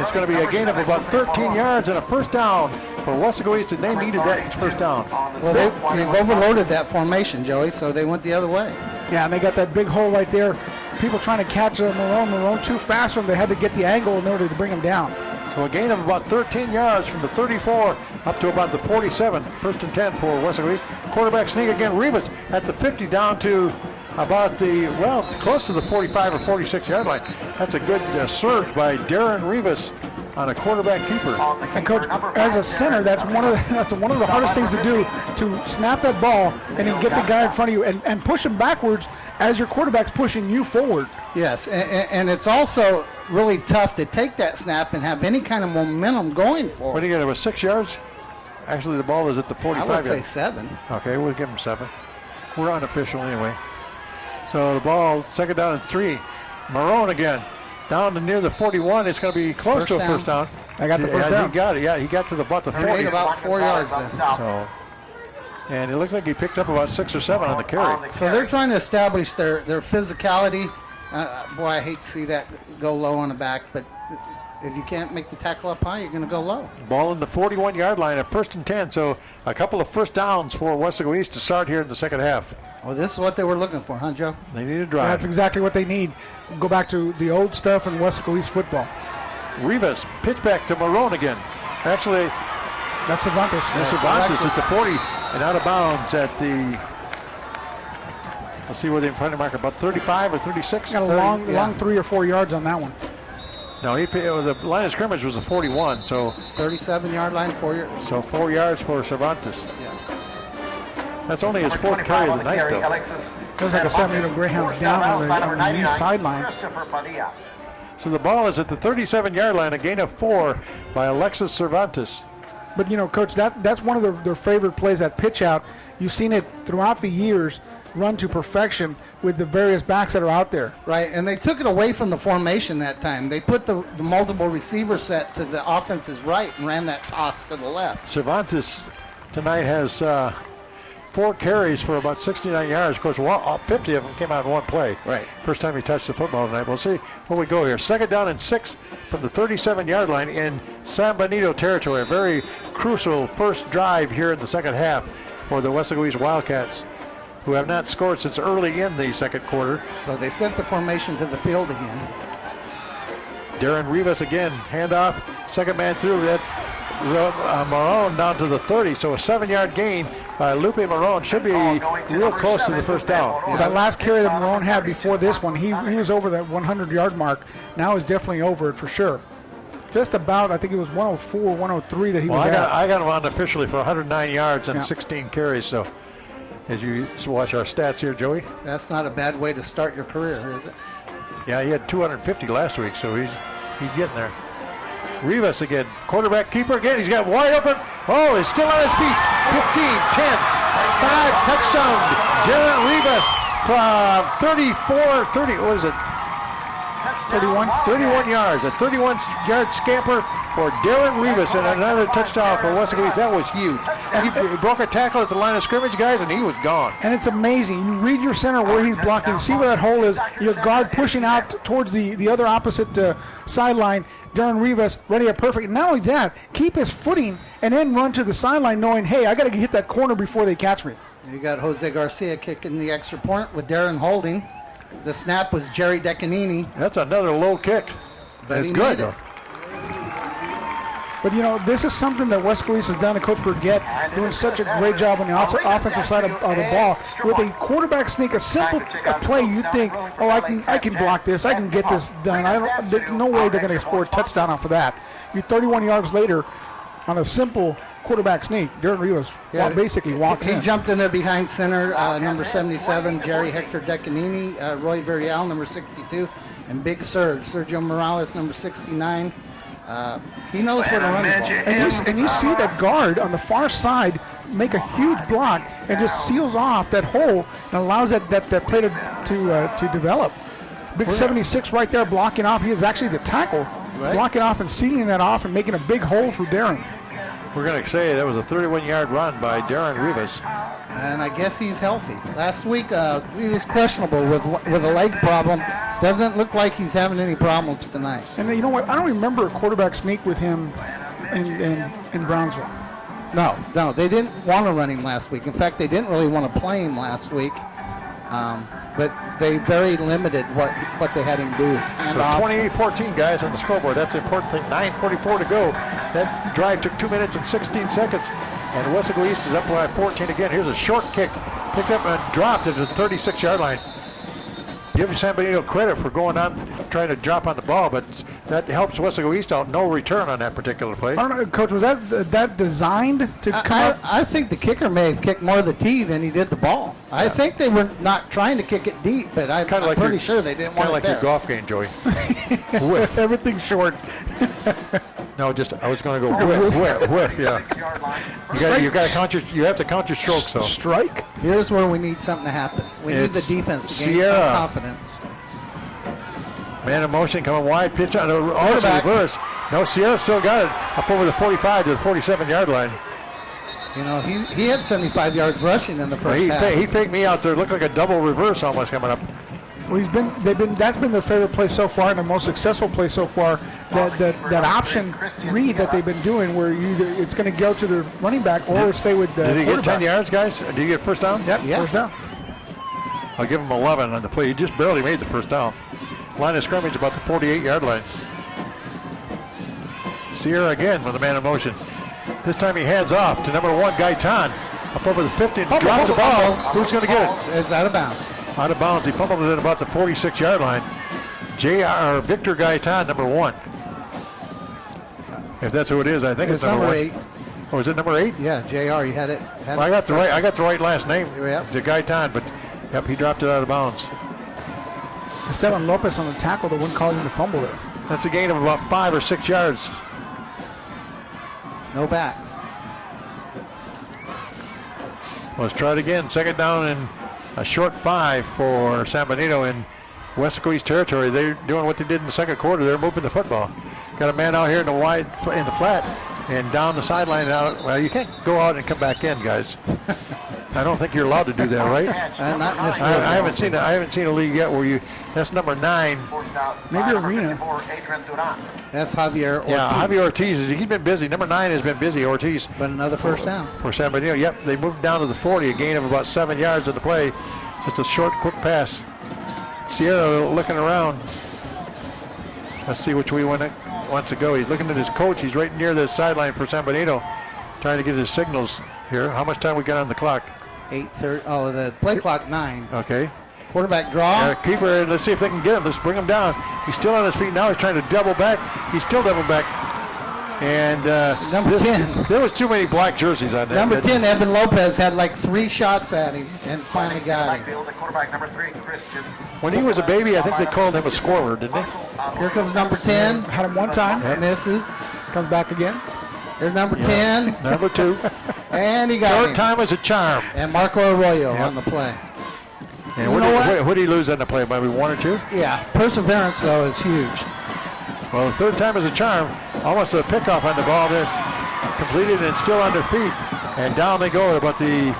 It's going to be a gain of about 13 yards and a first down for Weslaco East, and they needed that first down. Well, they've overloaded that formation, Joey, so they went the other way. Yeah, and they got that big hole right there. People trying to catch Marone. Marone too fast for them. They had to get the angle in order to bring him down. So a gain of about 13 yards from the 34 up to about the 47. First and 10 for Weslaco East. Quarterback sneak again. Rivas at the 50 down to about close to the 45 or 46-yard line. That's a good surge by Darren Rivas on a quarterback keeper. And Coach, as a center, that's one of the hardest things to do, to snap that ball and then get the guy in front of you and push him backwards as your quarterback's pushing you forward. Yes, and it's also really tough to take that snap and have any kind of momentum going forward. What do you get? It was 6 yards? Actually, the ball is at the 45. I would say 7. Okay, we'll give him 7. We're unofficial anyway. So the ball, second down and 3. Marone again. Down to near the 41. It's going to be close to a first down. I got the first down. He got it. Yeah, he got to about the 40. About 4 yards then. So, and it looked like he picked up about 6 or 7 on the carry. So they're trying to establish their physicality. Boy, I hate to see that go low on the back, but if you can't make the tackle up high, you're going to go low. Ball in the 41-yard line at first and 10. So a couple of first downs for Weslaco East to start here in the second half. Well, this is what they were looking for, huh, Joe? They need a drive. That's exactly what they need. Go back to the old stuff in Weslaco East football. Rivas, pitch back to Marone again. Actually, that's Cervantes. That's Cervantes at the 40 and out of bounds at the, let's see where they find the marker, about 35 or 36? Got a long 3 or 4 yards on that one. No, the line of scrimmage was a 41, so 37-yard line, 4 yards. So 4 yards for Cervantes. Yeah. That's only his 4th carry of the night, though. Looks like a San Benito Greyhound down on the east sideline. So the ball is at the 37-yard line, a gain of 4 by Alexis Cervantes. But, Coach, that's one of their favorite plays, that pitch out. You've seen it throughout the years run to perfection with the various backs that are out there. Right, and they took it away from the formation that time. They put the multiple receiver set to the offense's right and ran that toss to the left. Cervantes tonight has 4 carries for about 69 yards. Of course, 50 of them came out in one play. Right. First time he touched the football tonight. We'll see where we go here. 2nd down and 6 from the 37-yard line in San Benito territory. A very crucial first drive here in the second half for the Weslaco East Wildcats, who have not scored since early in the second quarter. So they sent the formation to the field again. Darren Rivas again, handoff, second man through. That Marone down to the 30, so a 7-yard gain by Lupe Marone. Should be real close to the first down. Well, that last carry that Marone had before this one, he was over that 100-yard mark. Now he's definitely over it for sure. Just about, I think it was 104, 103 that he was at. I got him on officially for 109 yards and 16 carries, so as you watch our stats here, Joey. That's not a bad way to start your career, is it? Yeah, he had 250 last week, so he's getting there. Rivas again, quarterback keeper again. He's got wide open. Oh, he's still on his feet. 15, 10, 5, touchdown. Darren Rivas from 34, 30, what is it? 31 yards. A 31-yard scamper for Darren Rivas and another touchdown for Weslaco East. That was huge. He broke a tackle at the line of scrimmage, guys, and he was gone. And it's amazing. You read your center where he's blocking. See where that hole is. Your guard pushing out towards the other opposite sideline. Darren Rivas ready up perfect. And not only that, keep his footing and then run to the sideline knowing, hey, I got to hit that corner before they catch me. You got Jose Garcia kicking the extra point with Darren holding. The snap was Jerry Decanini. That's another low kick. It's good, though. But, this is something that Weslaco East has done, and Coach Burgett doing such a great job on the offensive side of the ball. With a quarterback sneak, a simple play, you think, oh, I can block this. I can get this done. There's no way they're going to score a touchdown off of that. You 31 yards later on a simple quarterback sneak, Darren Rivas basically walks in. He jumped in there behind center, number 77, Jerry Hector Decanini, Roy Verial, number 62, and Big Serge, Sergio Morales, number 69. He knows where to run the ball. And you see that guard on the far side make a huge block and just seals off that hole and allows that play to develop. Big 76 right there blocking off. He is actually the tackle, blocking off and sealing that off and making a big hole for Darren. We're going to say that was a 31-yard run by Darren Rivas. And I guess he's healthy. Last week he was questionable with a leg problem. Doesn't look like he's having any problems tonight. And you know what? I don't remember a quarterback sneak with him in Brownsville. No, they didn't want to run him last week. In fact, they didn't really want to play him last week. But they very limited what they had him do. So 28-14, guys, on the scoreboard. That's the important thing. 9:44 to go. That drive took 2 minutes and 16 seconds. And Weslaco East is up by 14 again. Here's a short kick. Picked up and dropped at the 36-yard line. Give San Benito credit for going on, trying to drop on the ball, but that helps Weslaco East out. No return on that particular play. I don't know, Coach, was that designed to come up? I think the kicker may have kicked more of the tee than he did the ball. Yeah. I think they were not trying to kick it deep, but I'm pretty sure they didn't want it there. Kind of like your golf game, Joey. Whiff. Everything's short. No, I was going to go whiff, yeah. You have to count your strokes, though. Strike? Here's where we need something to happen. We need the defense to gain some confidence. Man in motion, coming wide, pitch on the reverse. No, Sierra still got it up over the 45 to the 47-yard line. He had 75 yards rushing in the first half. He faked me out there. Looked like a double reverse almost coming up. Well, that's been their favorite play so far and the most successful play so far. That option read that they've been doing, where it's going to go to the running back or stay with the. Did he get 10 yards, guys? Did he get first down? Yep, first down. I'll give him 11 on the play. He just barely made the first down. Line of scrimmage about the 48-yard line. Sierra again with a man in motion. This time he hands off to number 1, Gaitan, up over the 50, drops the ball. Who's going to get it? It's out of bounds. Out of bounds. He fumbled it at about the 46-yard line. Victor Gaitan, number 1. If that's who it is, I think it's number 1. 8. Oh, is it number 8? Yeah, JR. You had it. I got the right last name. Yep. To Gaitan, but he dropped it out of bounds. Esteban Lopez on the tackle, the one causing the fumble there. That's a gain of about 5 or 6 yards. No backs. Let's try it again. Second down and a short 5 for San Benito in Weslaco East territory. They're doing what they did in the second quarter. They're moving the football. Got a man out here in the flat. and down the sideline out. Well, you can't go out and come back in, guys. I don't think you're allowed to do that, right? Not in this league. I haven't seen a league yet where you. That's number 9. Maybe Arena. That's Javier Ortiz. Yeah, Javier Ortiz. He's been busy. Number 9 has been busy. Ortiz. But another first down. For San Benito. Yep, they moved down to the 40, a gain of about 7 yards in the play. Just a short, quick pass. Sierra looking around. Let's see which way he wants to go. He's looking at his coach. He's right near the sideline for San Benito, trying to get his signals here. How much time we got on the clock? 8:30. Oh, the play clock 9. Okay. Quarterback draw. Keeper, let's see if they can get him. Let's bring him down. He's still on his feet now. He's trying to double back. He's still double back. And number 10. There was too many black jerseys on that. Number 10, Evan Lopez, had like 3 shots at him and finally got him. Quarterback number 3, Christian. When he was a baby, I think they called him a scorer, didn't they? Here comes number 10. Had him one time. Misses. Comes back again. Here's number 10. Number 2. And he got Third him. time is a charm. And Marco Arroyo on the play. And what did he lose on the play? Maybe 1 or 2? Yeah. Perseverance, though, is huge. Well, the third time is a charm. Almost a pickoff on the ball there. Completed and still on their feet. And down they go at about the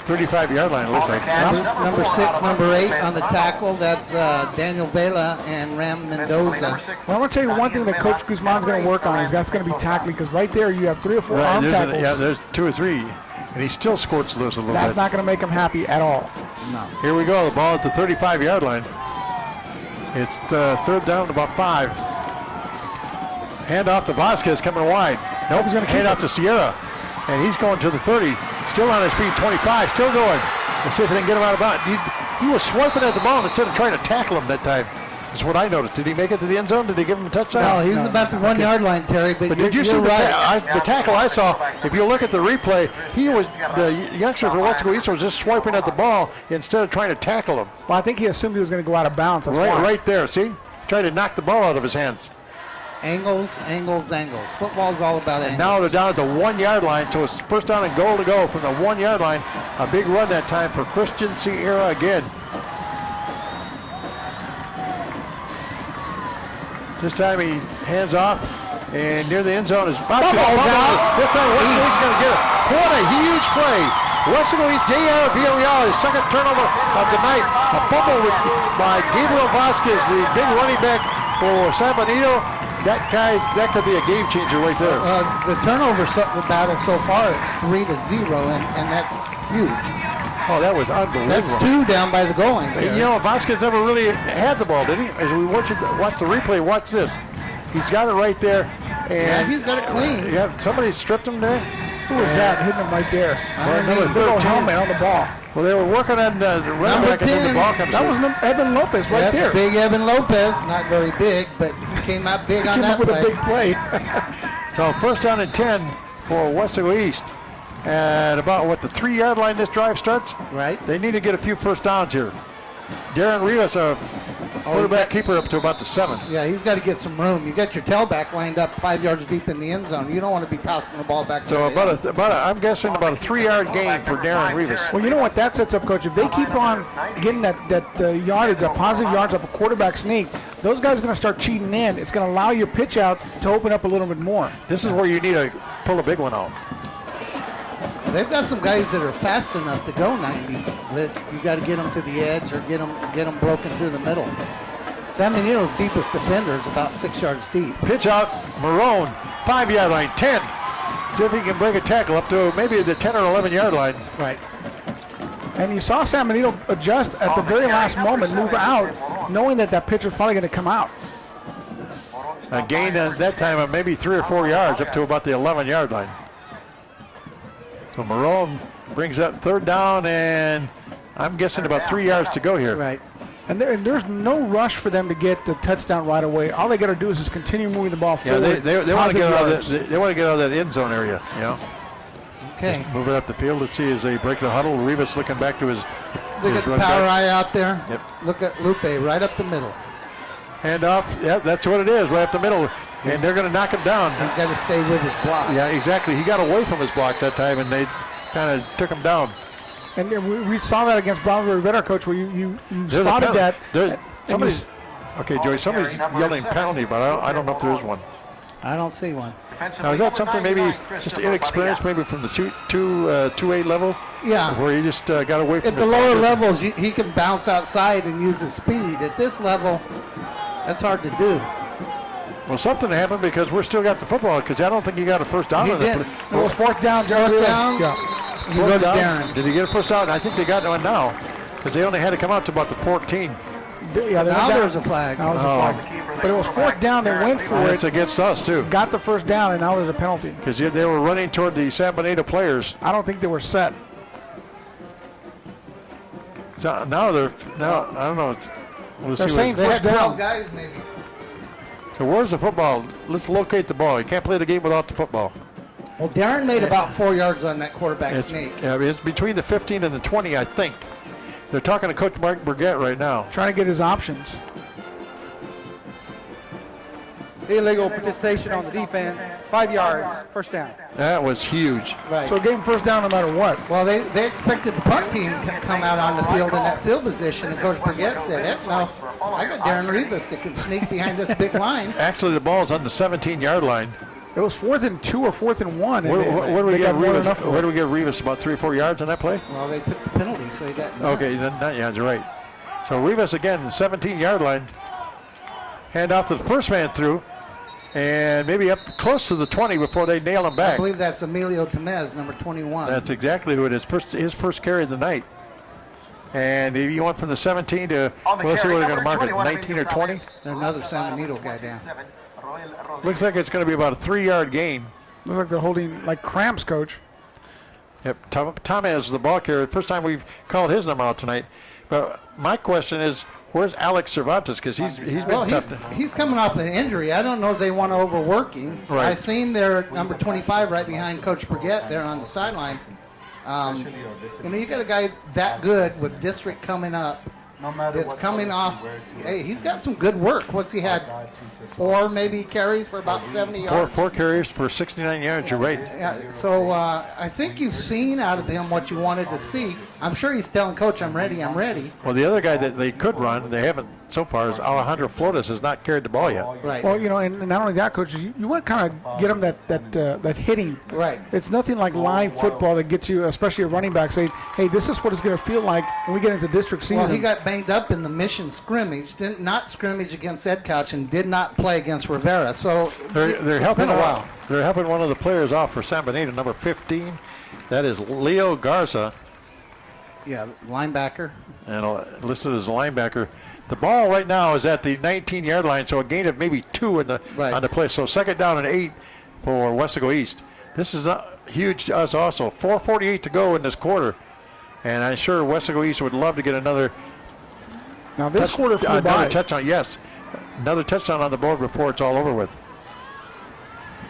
35-yard line, it looks like. Number 6, number 8 on the tackle. That's Daniel Vela and Ram Mendoza. Well, I'm going to tell you one thing that Coach Guzman's going to work on is that's going to be tackling, because right there you have 3 or 4 arm tackles. There's 2 or 3. And he still squirts loose a little bit. That's not going to make him happy at all. No. Here we go, the ball at the 35-yard line. It's third down to about 5. Hand off to Vasquez coming wide. Nope, he's going to hand off to Sierra. And he's going to the 30. Still on his feet, 25, still going. Let's see if they can get him out of bounds. He was swiping at the ball instead of trying to tackle him that time. That's what I noticed. Did he make it to the end zone? Did they give him a touchdown? No, he's about the 1 yard line, Terry. But did you see the tackle I saw? If you look at the replay, the youngster for Weslaco East was just swiping at the ball instead of trying to tackle him. Well, I think he assumed he was going to go out of bounds. Right there, see? Trying to knock the ball out of his hands. Angles, angles, angles. Football's all about angles. Now they're down at the 1 yard line, so it's first down and goal to go from the 1 yard line. A big run that time for Christian Sierra again. This time he hands off, and near the end zone is Vasquez. This time Weslaco East is going to get it. What a huge play. Weslaco East, J.R. Villarreal, his second turnover of the night. A fumble by Gabriel Vasquez, the big running back for San Benito. That could be a game changer right there. The turnover battle so far is 3-0, and that's huge. Oh, that was unbelievable. That's 2 down by the goal line. You know, Vasquez never really had the ball, did he? As we watch the replay, watch this. He's got it right there. And he's got it clean. Yeah, somebody stripped him there. Who was that hitting him right there? Another big helmet on the ball. Well, they were working on the running back, and then the ball comes That was Evan Lopez right there. Big Evan Lopez, not very big, but he came out big on that play. With a big play. So first down and 10 for Weslaco East. At about, the 3 yard line this drive starts? Right. They need to get a few first downs here. Darren Rivas, a quarterback keeper, up to about the 7. Yeah, he's got to get some room. You got your tailback lined up 5 yards deep in the end zone. You don't want to be tossing the ball back. So I'm guessing about a 3 yard gain for Darren Rivas. Well, you know what that sets up, Coach? If they keep on getting that yardage, that positive yards off a quarterback sneak, those guys are going to start cheating in. It's going to allow your pitch out to open up a little bit more. This is where you need to pull a big one out. They've got some guys that are fast enough to go 90. That you got to get them to the edge or get them broken through the middle. San Benito's deepest defender is about 6 yards deep. Pitch out, Marone, 5 yard line, 10. See if he can break a tackle up to maybe the 10 or 11 yard line. Right. And you saw San Benito adjust at the very last moment, move out, knowing that pitch was probably going to come out. A gain at that time of maybe 3 or 4 yards up to about the 11 yard line. So Marone brings that third down, and I'm guessing about 3 yards to go here. Right. And there's no rush for them to get the touchdown right away. All they got to do is just continue moving the ball forward. Yeah, they want to get out of they want to get out of that end zone area. You know. Okay. Just move it up the field. Let's see as they break the huddle. Rivas looking back to his. Look at the power eye out there. Yep. Look at Lupe right up the middle. Hand off. Yeah, that's what it is, right up the middle. And they're going to knock him down. He's got to stay with his blocks. Yeah, exactly. He got away from his blocks that time, and they kind of took him down. And we saw that against Bravo Rivera, Coach, where you spotted that. Okay, Joey, somebody's yelling penalty, but I don't know if there is one. I don't see one. Now, is that something maybe just inexperience, maybe from the 2A level? Yeah. Where you just got away from At the lower levels, he can bounce outside and use his speed. At this level, that's hard to do. Well, something happened because we're still got the football because I don't think he got a first down. He on did. that. It was fourth down. Fourth down. Yeah. You go to Darren. Did he get a first down? I think they got one now because they only had to come out to about the 14. Yeah, Now there's a flag. Now there's a flag. But it was fourth down. They went for It's it. against us, too. Got the first down, and now there's a penalty. Because they were running toward the San Benito players. I don't think they were set. So now I don't know. We'll They're see saying They had first 12 down. guys, maybe. So where's the football? Let's locate the ball. You can't play the game without the football. Well, Darren made about 4 yards on that quarterback sneak. It's between the 15 and the 20, I think. They're talking to Coach Mark Burgett right now. Trying to get his options. Illegal participation on the defense. 5 yards, first down. That was huge. Right. So gave him first down no matter what. Well, they expected the punt team to come out on the field in that field position, and Coach Burgett said, heck no, I got Darren Rivas that can sneak behind this big line. Actually, the ball's on the 17-yard line. It was 4th and 2 or 4th and 1. Where do we get Rivas? enough Where do we get Rivas? About 3 or 4 yards on that play? Well, they took the penalty, so he got Okay, then not yards, you're right. So Rivas again, the 17-yard line. Hand off to the first man through, and maybe up close to the 20 before they nail him I back. believe that's Emilio Temez, number 21. That's exactly who it is. His first carry of the night. And if you went from the 17 to, let's see what they're going to mark it, 19 or 20. Another San Benito guy down. Looks like it's going to be about a 3-yard gain. Looks like they're holding like cramps, Coach. Yep, Tom has the ball carrier. First time we've called his number out tonight. But my question is, where's Alex Cervantes? Because he's been tough. He's coming off an injury. I don't know if they want to overwork him. Right. I seen their number 25 right behind Coach Burgett there on the sideline. You got a guy that good with district coming up that's coming off. Hey, he's got some good work. What's he had? 4 maybe carries for about 70 yards. Four carries for 69 yards. You're right. Yeah, so I think you've seen out of him what you wanted to see. I'm sure he's telling Coach, I'm ready, I'm ready. Well, the other guy that they could run, they haven't so far, is Alejandro Flores has not carried the ball yet. Right. Well, and not only that, Coach, you want to kind of get them that hitting. Right. It's nothing like live football that gets you, especially a running back, saying, hey, this is what it's going to feel like when we get into district season. Well, he got banged up in the mission scrimmage, did not scrimmage against Ed Couch, and did not play against Rivera. So They're helping a while. They're helping one of the players off for San Benito, number 15. That is Leo Garza. Yeah, linebacker. And listed as a linebacker. The ball right now is at the 19-yard line, so a gain of maybe 2 on the play. So second down and 8 for Weslaco East. This is huge to us also. 4:48 to go in this quarter. And I'm sure Weslaco East would love to get another Now this quarter flew by. another touchdown. Yes, another touchdown on the board before it's all over with.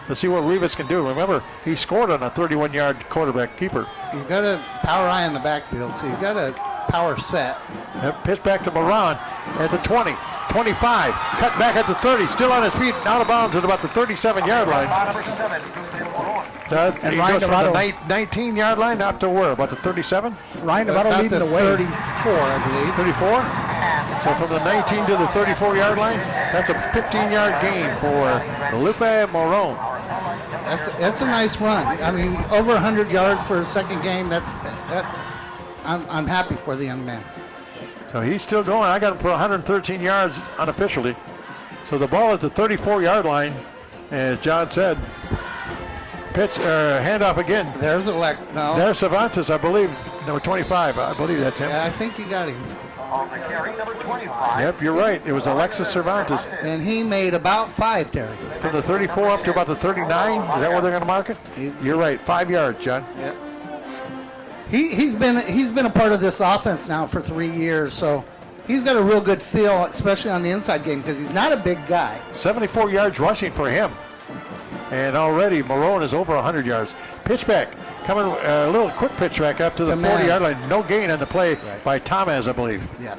Let's see what Rivas can do. Remember, he scored on a 31-yard quarterback keeper. You've got a power eye in the backfield, so you've got a power set. Pitch back to Moran at the 20, 25, cut back at the 30, still on his feet, out of bounds at about the 37-yard line. He goes from the 19-yard line up to where? About the 37? Ryan Navarro leading the way. 34, I believe. 34? So from the 19 to the 34-yard line, that's a 15-yard gain for Lupe Moron. That's a nice run. I mean, over 100 yards for a second game. I'm happy for the young man. So he's still going. I got him for 113 yards unofficially. So the ball is the 34-yard line, as John said. Pitch, handoff again. There's There's Cervantes, I believe, number 25. I believe that's him. Yeah, I think you got him. On the carry, number 25. Yep, you're right. It was Alexis Cervantes. And he made about 5, Terry. From the 34 up to about the 39. Is that where they're going to mark it? You're right. 5 yards, John. Yep. He's been a part of this offense now for 3 years, so he's got a real good feel, especially on the inside game, because he's not a big guy. 74 yards rushing for him. And already Moron is over 100 yards. Pitch back. Coming a little quick pitch back up to the 40-yard line. No gain on the play by Tomaz, I believe. Yeah.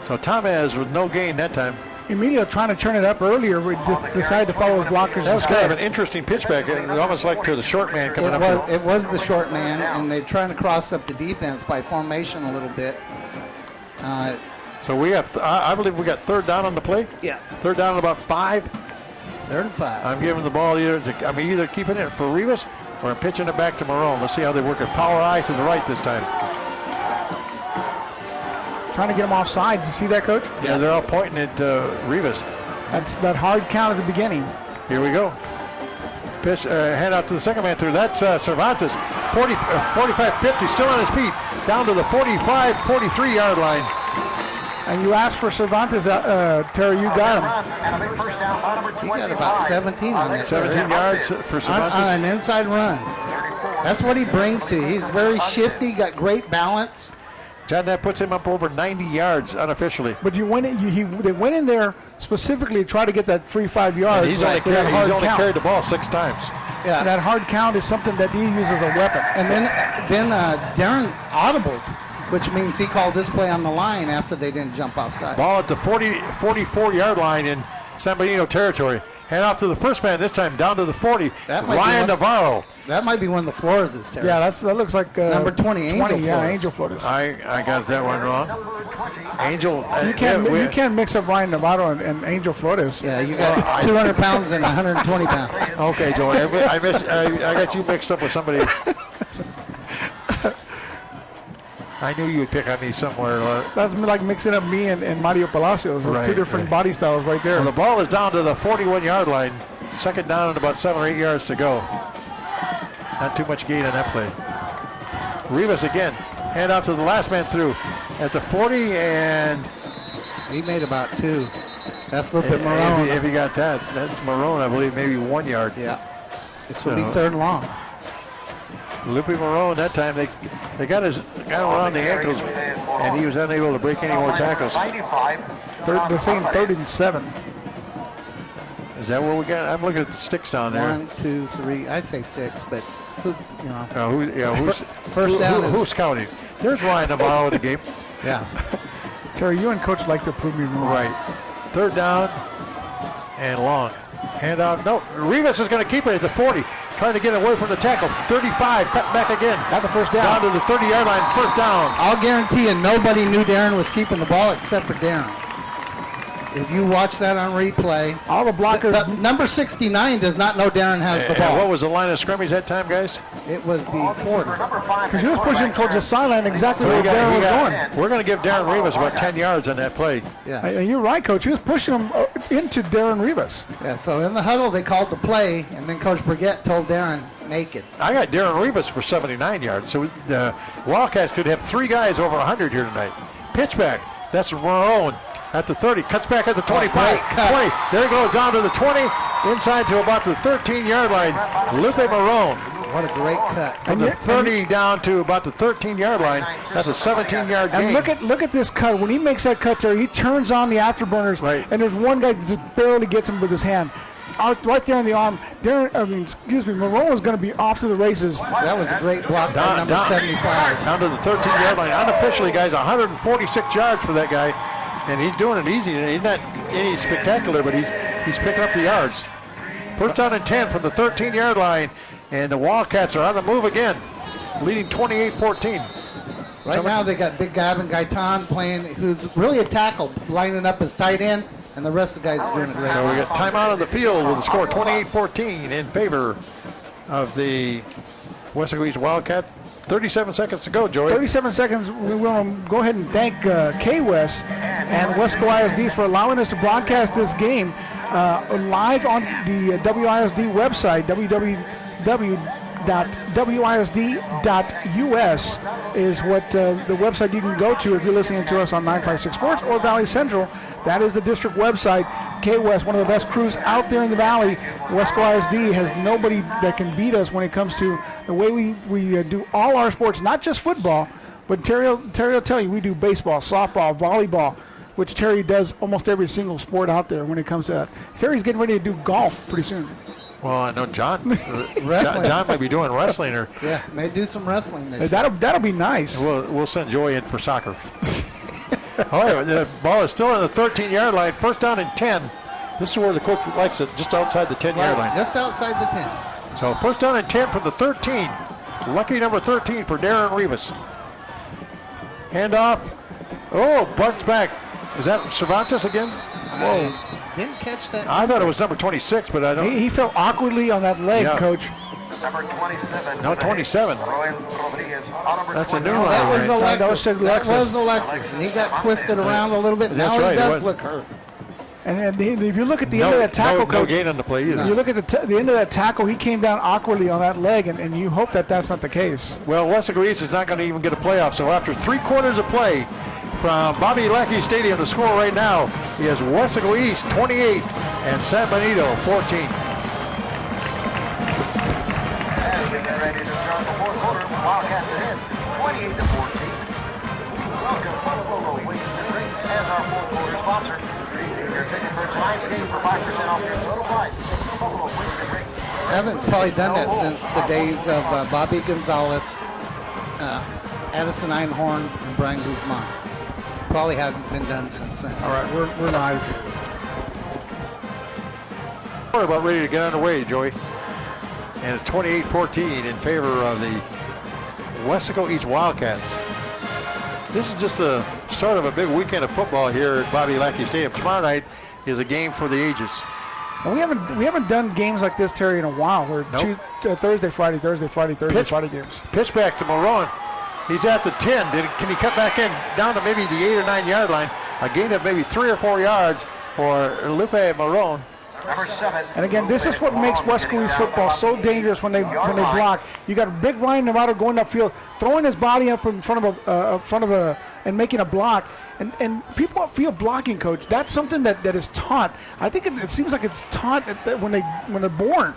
So Tomaz with no gain that time. Emilio trying to turn it up earlier, we decided to follow his blockers. That was kind of an interesting pitch back. It was almost like to the short man coming up. It was the short man, and they're trying to cross up the defense by formation a little bit. So we have, I believe we got third down on the play. Yeah. Third down at about 5. 3rd and 5. I'm giving the ball either keeping it for Rivas or I'm pitching it back to Marone. Let's see how they work it. Power eye to the right this time. Trying to get him off sides. You see that, Coach? Yeah, they're all pointing at Rivas. That's that hard count at the beginning. Here we go. Pitch, hand out to the second man through. That's Cervantes. 45-50, still on his feet. Down to the 45-43 yard line. And you asked for Cervantes, Terry, you got him. He got about 17 on that. 17 yards for Cervantes. On an inside run. That's what he brings to you. He's very shifty, got great balance. John, that puts him up over 90 yards unofficially. But they went in there specifically to try to get that free 5 yards. And he's only carried the ball 6 times. Yeah. And that hard count is something that he uses as a weapon. And then Darren audibled, which means he called this play on the line after they didn't jump offside. Ball at the 44 yard line in San Benito territory. Hand off to the first man this time, down to the 40. Ryan Navarro. That might be one of the Flores' Terry. Yeah, that looks like number 20, Angel Flores. Yeah, Angel Flores. I got that one wrong. Angel. You can't mix up Ryan Navarro and Angel Flores. Yeah, you got 200 pounds and 120 pounds. Okay, Joey, I got you mixed up with somebody. I knew you would pick on me somewhere. That's like mixing up me and Mario Palacios. Right, 2 different body styles right there. Well, the ball is down to the 41 yard line. Second down and about 7 or 8 yards to go. Not too much gain on that play. Rivas again. Hand off to the last man through at the 40, and he made about 2. That's a little bit Marone. If he got that, that's Marone, I believe, maybe 1 yard. Yeah. This will be 3rd and long. Lupe Marone, that time they got him around the ankles, and he was unable to break any more tackles. They're saying 3rd and 7. Is that what we got? I'm looking at the sticks down there. 1, 2, 3. I'd say 6, but who's counting? There's Ryan Navarro in the game. Yeah. Terry, you and Coach like to prove me wrong. Right. 3rd down and long. Hand out. No, Rivas is going to keep it at the 40. Trying to get away from the tackle. 35, cut back again. Got the first down. Down to the 30-yard line, first down. I'll guarantee you nobody knew Darren was keeping the ball except for Darren. If you watch that on replay, all the blockers. Number 69 does not know Darren has the ball. What was the line of scrimmage that time, guys? It was the 40. Because he was pushing towards the sideline exactly where Darren was going. We're going to give Darren Rivas about 10 yards on that play. Yeah. You're right, Coach. He was pushing him into Darren Rivas. Yeah, so in the huddle, they called the play, and then Coach Brigette told Darren, naked. I got Darren Rivas for 79 yards. So the Wildcats could have 3 guys over 100 here tonight. Pitch back. That's Marone. At the 30, cuts back at the 25, 20. There he goes down to the 20, inside to about the 13-yard line. Lupe Marone. What a great cut. From the 30 down to about the 13-yard line. That's a 17-yard gain. And look at this cut. When he makes that cut there, he turns on the afterburners, and there's one guy that just barely gets him with his hand. Right there in the arm. Marone was going to be off to the races. That was a great block by number 75. Down to the 13-yard line. Unofficially, guys, 146 yards for that guy. And he's doing it easy. He's not any spectacular, but he's picking up the yards. First down and 10 from the 13-yard line, and the Wildcats are on the move again, leading 28-14. Right now they got Big Gavin Gaitan playing, who's really a tackle, lining up as tight end, and the rest of the guys are doing a great job. So we got timeout on the field with the score 28-14 in favor of the Weslaco East Wildcat. 37 seconds to go, Joey. 37 seconds. We will go ahead and thank K-West and Weslaco ISD for allowing us to broadcast this game live on the WISD website, www.wisd.us is what the website you can go to if you're listening to us on 956 Sports or Valley Central. That is the district website. K-West, one of the best crews out there in the valley. Weslaco ISD has nobody that can beat us when it comes to the way we do all our sports, not just football, but Terry will tell you we do baseball, softball, volleyball, which Terry does almost every single sport out there when it comes to that. Terry's getting ready to do golf pretty soon. Well, I know John. John might be doing wrestling, or yeah, may do some wrestling. That'll be nice. We'll send Joey in for soccer. All right, the ball is still on the 13-yard line. First down and 10. This is where the coach likes it, just outside the 10-yard line. Just outside the 10. So first down and 10 from the 13. Lucky number 13 for Darren Rivas. Handoff. Oh, bunch back. Is that Cervantes again? Whoa. Didn't catch that. I thought it was number 26, but I don't. He fell awkwardly on that leg, Yeah. Coach. Number 27. No, 27. Roy Rodriguez on number That's a new 21. one. That was Right. Alexis. That was That was Alexis. Alexis. And he got twisted around a little bit. That's Now right, he it does was. look hurt. And if you look at the end of that tackle, no Coach, gain on the play either. you look at the end of that tackle, he came down awkwardly on that leg, and you hope that that's not the case. Well, Weslaco East is not going to even get a playoff. So after 3 quarters of play from Bobby Lackey Stadium, the score right now is Weslaco East 28 and San Benito 14. As we get ready to start the fourth quarter, Wildcats ahead, 28-14. Welcome Buffalo Wings and Drinks as our fourth quarter sponsor. If you're ticket for tonight's game for 5% off your total price, Buffalo Wings and Drinks. Haven't probably done that since the days of Bobby Gonzalez, Addison Einhorn, and Brian Guzman. Probably hasn't been done since then. All right, we're live. We're about ready to get underway, Joey. And it's 28-14 in favor of the Weslaco East Wildcats. This is just the start of a big weekend of football here at Bobby Lackey Stadium. Tomorrow night is a game for the ages. And we haven't done games like this, Terry, in a while. We're Thursday, Friday games. Pitch back to Marone. He's at the 10. Can he cut back in down to maybe the 8 or 9 yard line? A gain of maybe 3 or 4 yards for Lupe Marone. Number 7. And again, this is what makes Weslaco East football so dangerous when they block. You got a big Ryan Novato going upfield, throwing his body up in front of a and making a block. And people feel blocking, Coach. That's something that is taught. I think it seems like it's taught when they're born.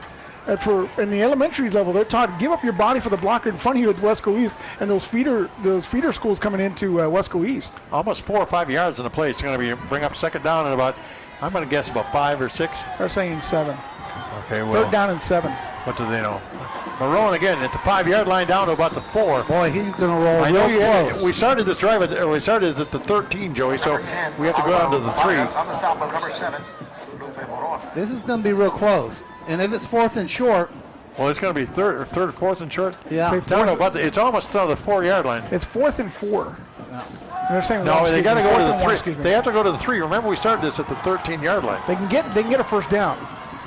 In the elementary level, they're taught give up your body for the blocker in front of you at Weslaco East, and those feeder schools coming into Weslaco East. Almost 4 or 5 yards in the play. It's going to bring up second down and about, I'm going to guess about 5 or 6. They're saying 7. Okay, well. 3rd down and 7. What do they know? Marone again at the 5 yard line down to about the 4. Boy, he's going to roll I know real close. we started this drive at the 13, Joey, so we have to go down to the 3. On the stop of number 7, Lupe Marone. This is going to be real close. And if it's 4th and short, Well, it's going to be third, 4th and short. Yeah. No, but it's almost to the 4 yard line. It's 4th and 4. no. They're saying No, they got to go to the 3. Excuse me. They have to go to the 3. Remember, we started this at the 13 yard line. They can get a first down.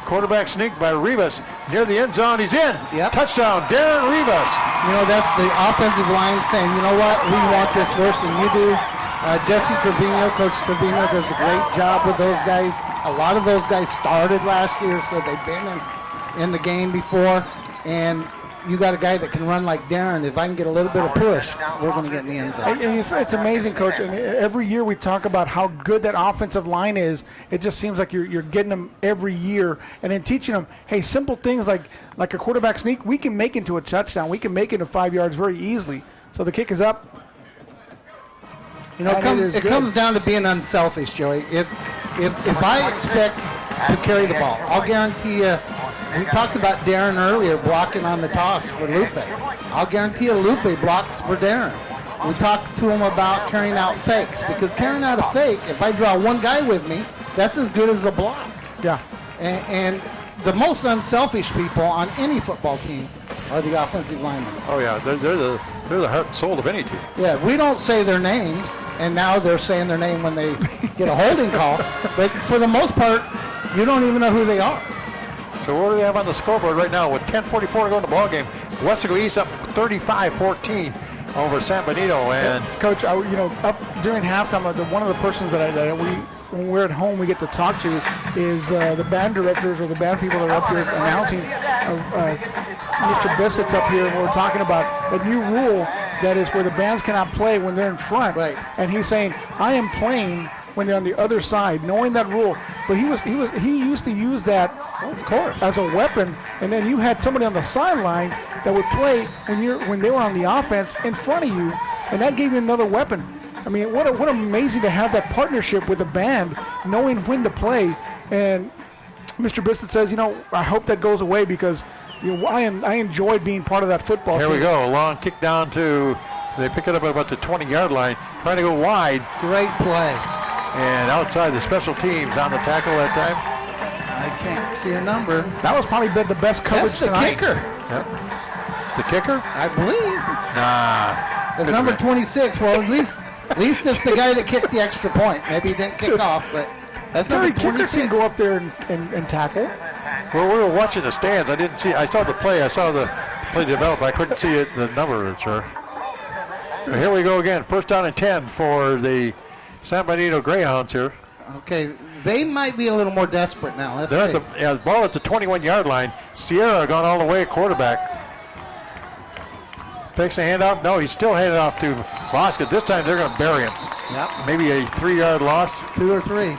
Quarterback sneak by Rivas near the end zone. He's in. Yep. Touchdown, Darren Rivas. You know, that's the offensive line saying, you know what, we want this worse than you do. Jesse Trevino, Coach Trevino, does a great job with those guys. A lot of those guys started last year, so they've been in the game before. And you got a guy that can run like Darren. If I can get a little bit of push, we're going to get in the end zone. And it's amazing, Coach. And every year we talk about how good that offensive line is. It just seems like you're getting them every year, and then teaching them, hey, simple things like a quarterback sneak, we can make into a touchdown. We can make it to 5 yards very easily. So the kick is up. You know, it comes down to being unselfish, Joey. If I expect to carry the ball, I'll guarantee you. We talked about Darren earlier blocking on the toss for Lupe. I'll guarantee you Lupe blocks for Darren. We talked to him about carrying out fakes, because carrying out a fake, if I draw one guy with me, that's as good as a block. Yeah. And the most unselfish people on any football team are the offensive linemen. Oh yeah, they're the heart and soul of any team. Yeah, we don't say their names, and now they're saying their name when they get a holding call. But for the most part, you don't even know who they are. So what do we have on the scoreboard right now with 10:44 to go in the ball game? Weslaco East up 35-14 over San Benito. And Coach, up during halftime, one of the persons that when we're at home we get to talk to is the band directors or the band people that are up here announcing. Mr. Bissett's up here, and we're talking about the new rule that is where the bands cannot play when they're in front. Right. And he's saying, I am playing when they're on the other side, knowing that rule. But he used to use that, of course, as a weapon. And then you had somebody on the sideline that would play when they were on the offense in front of you, and that gave you another weapon. I mean, what amazing to have that partnership with the band, knowing when to play. And Mr. Bissett says, I hope that goes away, because I enjoyed being part of that football team. Here we go, a long kick down they pick it up at about the 20-yard line, trying to go wide. Great play. And outside the special teams on the tackle that time. I can't see a number. That was probably the best coverage That's the tonight. kicker. Yep. The kicker? I believe. Nah. It's number 26. Well, at least it's the guy that kicked the extra point. Maybe he didn't kick off, but That's Terry number Kicker 26. can go up there and tackle. Well, we were watching the stands. I didn't see. I saw the play. I saw the play develop. I couldn't see it, the number, sir. So here we go again. First down and 10 for the San Benito Greyhounds here. Okay, they might be a little more desperate now. Let's They're see. at the ball at the 21-yard line. Sierra gone all the way at quarterback. Fakes the handoff. No, he's still handed off to Bosca. This time they're going to bury him. Yep. Maybe a 3-yard loss. 2 or 3.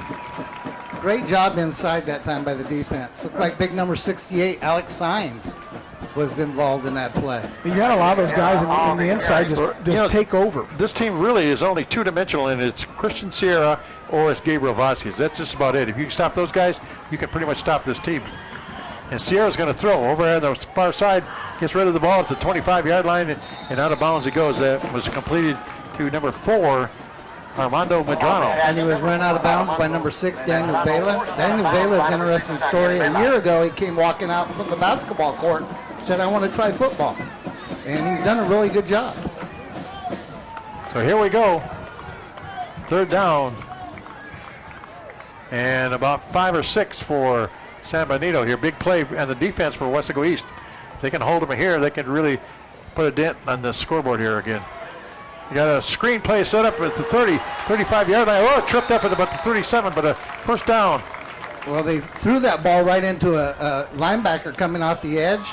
Great job inside that time by the defense. Looked like big number 68, Alex Sines, was involved in that play. You had a lot of those guys in the inside just take over. This team really is only two-dimensional, and it's Christian Sierra or it's Gabriel Vasquez. That's just about it. If you can stop those guys, you can pretty much stop this team. And Sierra's going to throw over on the far side, gets rid of the ball at the 25-yard line, and out of bounds it goes. That was completed to number 4, Armando Medrano. And he was run out of bounds by number 6, Daniel Vela. Daniel Vela's an interesting story. A year ago, he came walking out from the basketball court, said, I want to try football. And he's done a really good job. So here we go. Third down. And about 5 or 6 for San Benito here. Big play and the defense for Weslaco East. If they can hold them here, they can really put a dent on the scoreboard here again. You got a screen play set up at the 30, 35-yard line. Oh, it tripped up at about the 37, but a first down. Well, they threw that ball right into a linebacker coming off the edge.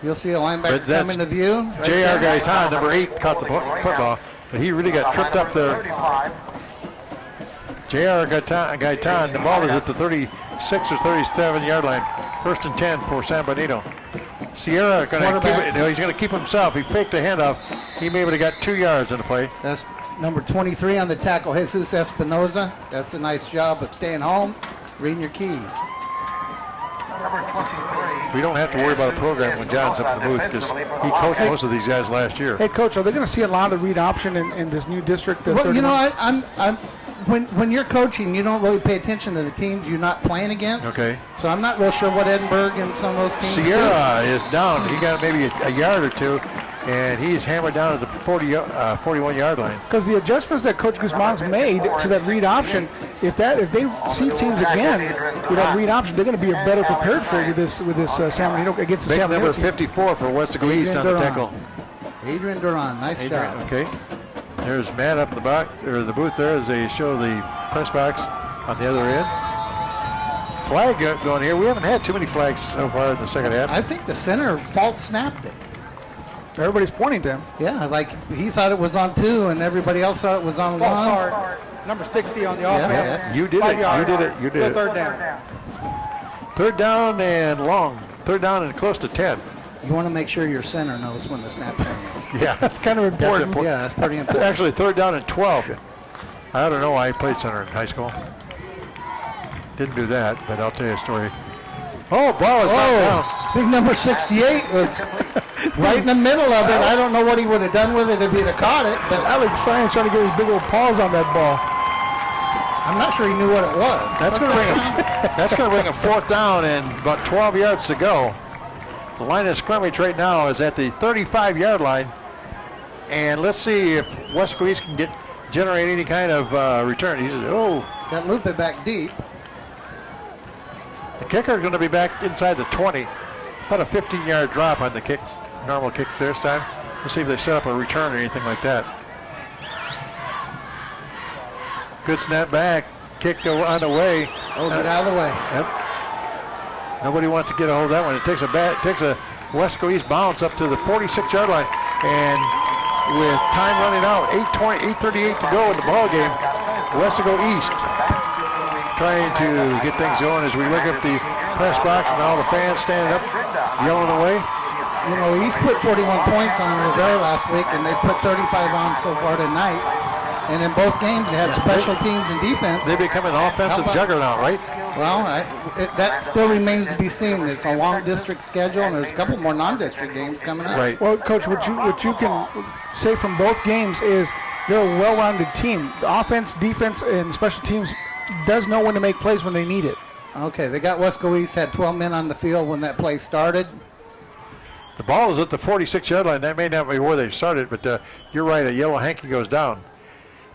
You'll see a linebacker come into view. Right J.R. there. Gaitan, number 8, caught the football, but he really got tripped up there. J.R. Gaitan, the ball is at the 36 or 37-yard line. First and 10 for San Benito. Sierra going to keep it. No, he's going to keep himself. He faked the handoff. He may have got 2 yards in the play. That's number 23 on the tackle, Jesus Espinoza. That's a nice job of staying home, reading your keys. Number 23. We don't have to worry about a program when John's up in the booth because he coached most of these guys last year. Hey, Coach, are they going to see a lot of read option in this new district? Well, you know, I'm when you're coaching, you don't really pay attention to the teams you're not playing against. Okay. So I'm not real sure what Edinburgh and some of those teams Sierra is down. He got maybe a yard or 2, and he's hammered down at the 41-yard line. Because the adjustments that Coach Guzman's made to that read option, if they see teams again with that read option, they're going to be better prepared for it with this San Benito against the Big San Benito number team. 54 for Weslaco East on the tackle. Adrian Duran, nice job. Okay. There's Matt up in the box or the booth there as they show the press box on the other end. Flag going here. We haven't had too many flags so far in the second half. I think the center false snapped it. Everybody's pointing to him. Yeah, like he thought it was on 2 and everybody else thought it was on 1. Number 60 on the offense. Yes. You did it. You did it. You did it. Third down. Third down and long. Third down and close to 10. You want to make sure your center knows when the snap is. Yeah, that's kind of important. Yeah, that's pretty important. Actually, third down and 12. I don't know why I played center in high school. Didn't do that, but I'll tell you a story. Oh, ball is knocked down. Big number 68 was right in the middle of it. I don't know what he would have done with it if he'd have caught it, but Alex Science trying to get his big old paws on that ball. I'm not sure he knew what it was. That's going to bring a fourth down and about 12 yards to go. The line of scrimmage right now is at the 35-yard line, and let's see if Weslaco East can generate any kind of return. He says, "Oh, got Lupe back deep." The kicker is going to be back inside the 20. About a 15-yard drop on the kick, normal kick this time. Let's see if they set up a return or anything like that. Good snap back, kick on the way. Oh, get out of the way. Yep. Nobody wants to get a hold of that one. It takes a Weslaco East bounce up to the 46-yard line, and with time running out, 8:38 to go in the ball game, Weslaco East trying to get things going as we look at the press box and all the fans standing up, yelling away. You know, East put 41 points on Rivera last week, and they put 35 on so far tonight. And in both games, they had special teams and defense. They become an offensive juggernaut, right? Well, that still remains to be seen. It's a long district schedule, and there's a couple more non-district games coming up. Right. Well, Coach, what you can say from both games is they're a well-rounded team. The offense, defense, and special teams does know when to make plays when they need it. Okay, they got Weslaco East, had 12 men on the field when that play started. The ball is at the 46-yard line. That may not be where they started, but you're right. A yellow hanky goes down.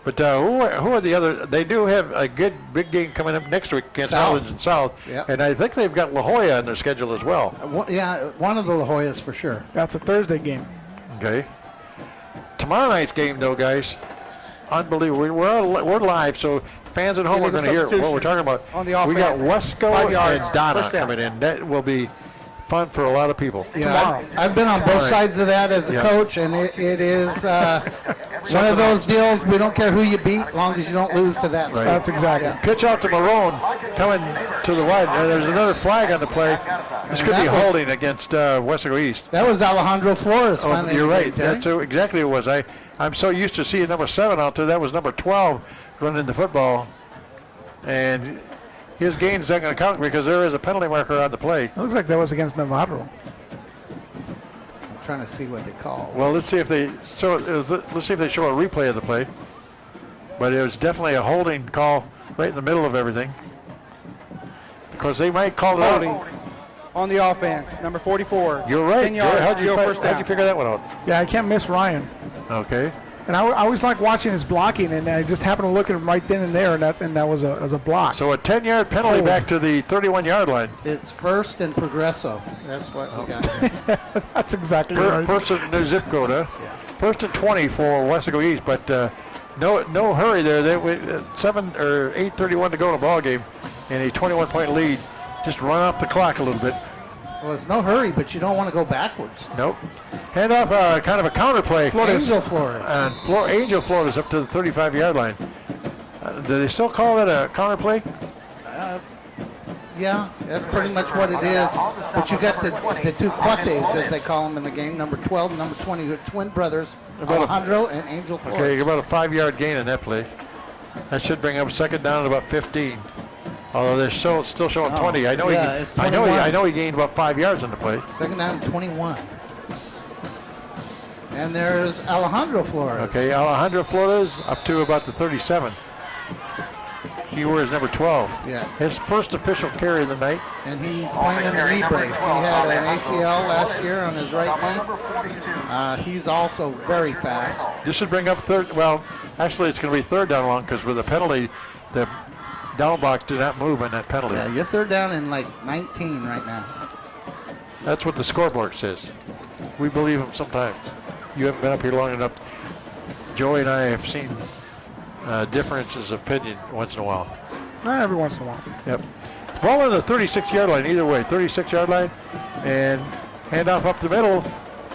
But who are the other? They do have a good big game coming up next week against Harlingen South. Yep. And I think they've got La Jolla on their schedule as well. One of the La Joyas for sure. That's a Thursday game. Okay. Tomorrow night's game, though, guys, unbelievable. We're live, so fans at home are going to hear what we're talking about. On the offense. We got Weslaco 5 yards. and Donna First down. coming in. That will be fun for a lot of people. Yeah, I've been on both sides of that as a coach, and it is one of those deals. We don't care who you beat, as long as you don't lose to that. Right. That's exactly. Pitch out to Marone, coming to the wide. There's another flag on the play. This could be holding against Weslaco East. That was Alejandro Flores. Finally, you're right. Jerry. That's exactly what it was. I'm so used to seeing number 7 out there. That was number 12 running the football, and his gain's not going to count because there is a penalty marker on the play. It looks like that was against Navarro. I'm trying to see what they call. Well, let's see if they show a replay of the play. But it was definitely a holding call right in the middle of everything. Because they might call it Holding out. on the offense, number 44. You're right. 10 yards, How'd you first down. figure that one out? Yeah, I can't miss Ryan. Okay. And I always like watching his blocking, and I just happened to look at him right then and there, and that was a block. So a 10-yard penalty back to the 31-yard line. It's first and Progresso. That's what we got. That's exactly right. First in the zip code, huh? Yeah. First and 20 for Weslaco East, but no hurry there. They 8:31 to go in the ball game, and a 21-point lead. Just run off the clock a little bit. Well, it's no hurry, but you don't want to go backwards. Nope. Hand off kind of a counter play. Angel Flores. And Angel Flores up to the 35-yard line. Do they still call that a counter play? Yeah, that's pretty much what it is. But you got the two cuates, as they call them in the game, number 12 and number 20, the twin brothers, Alejandro and Angel Flores. Okay, about a 5-yard gain in that play. That should bring up second down at about 15. Although they're still showing 20. I know he gained about 5 yards on the play. Second down, 21. And there's Alejandro Flores. Okay, Alejandro Flores up to about the 37. He wears number 12. Yeah. His first official carry of the night. And he's playing in the knee brace. He had an ACL last year on his right knee. He's also very fast. This should bring up third. Well, actually, it's going to be third down long because with the penalty, the down box did not move on that penalty. Yeah, you're third down in like 19 right now. That's what the scoreboard says. We believe them sometimes. You haven't been up here long enough. Joey and I have seen differences of opinion once in a while. Not every once in a while. Yep. Ball on the 36-yard line, either way. 36-yard line, and handoff up the middle,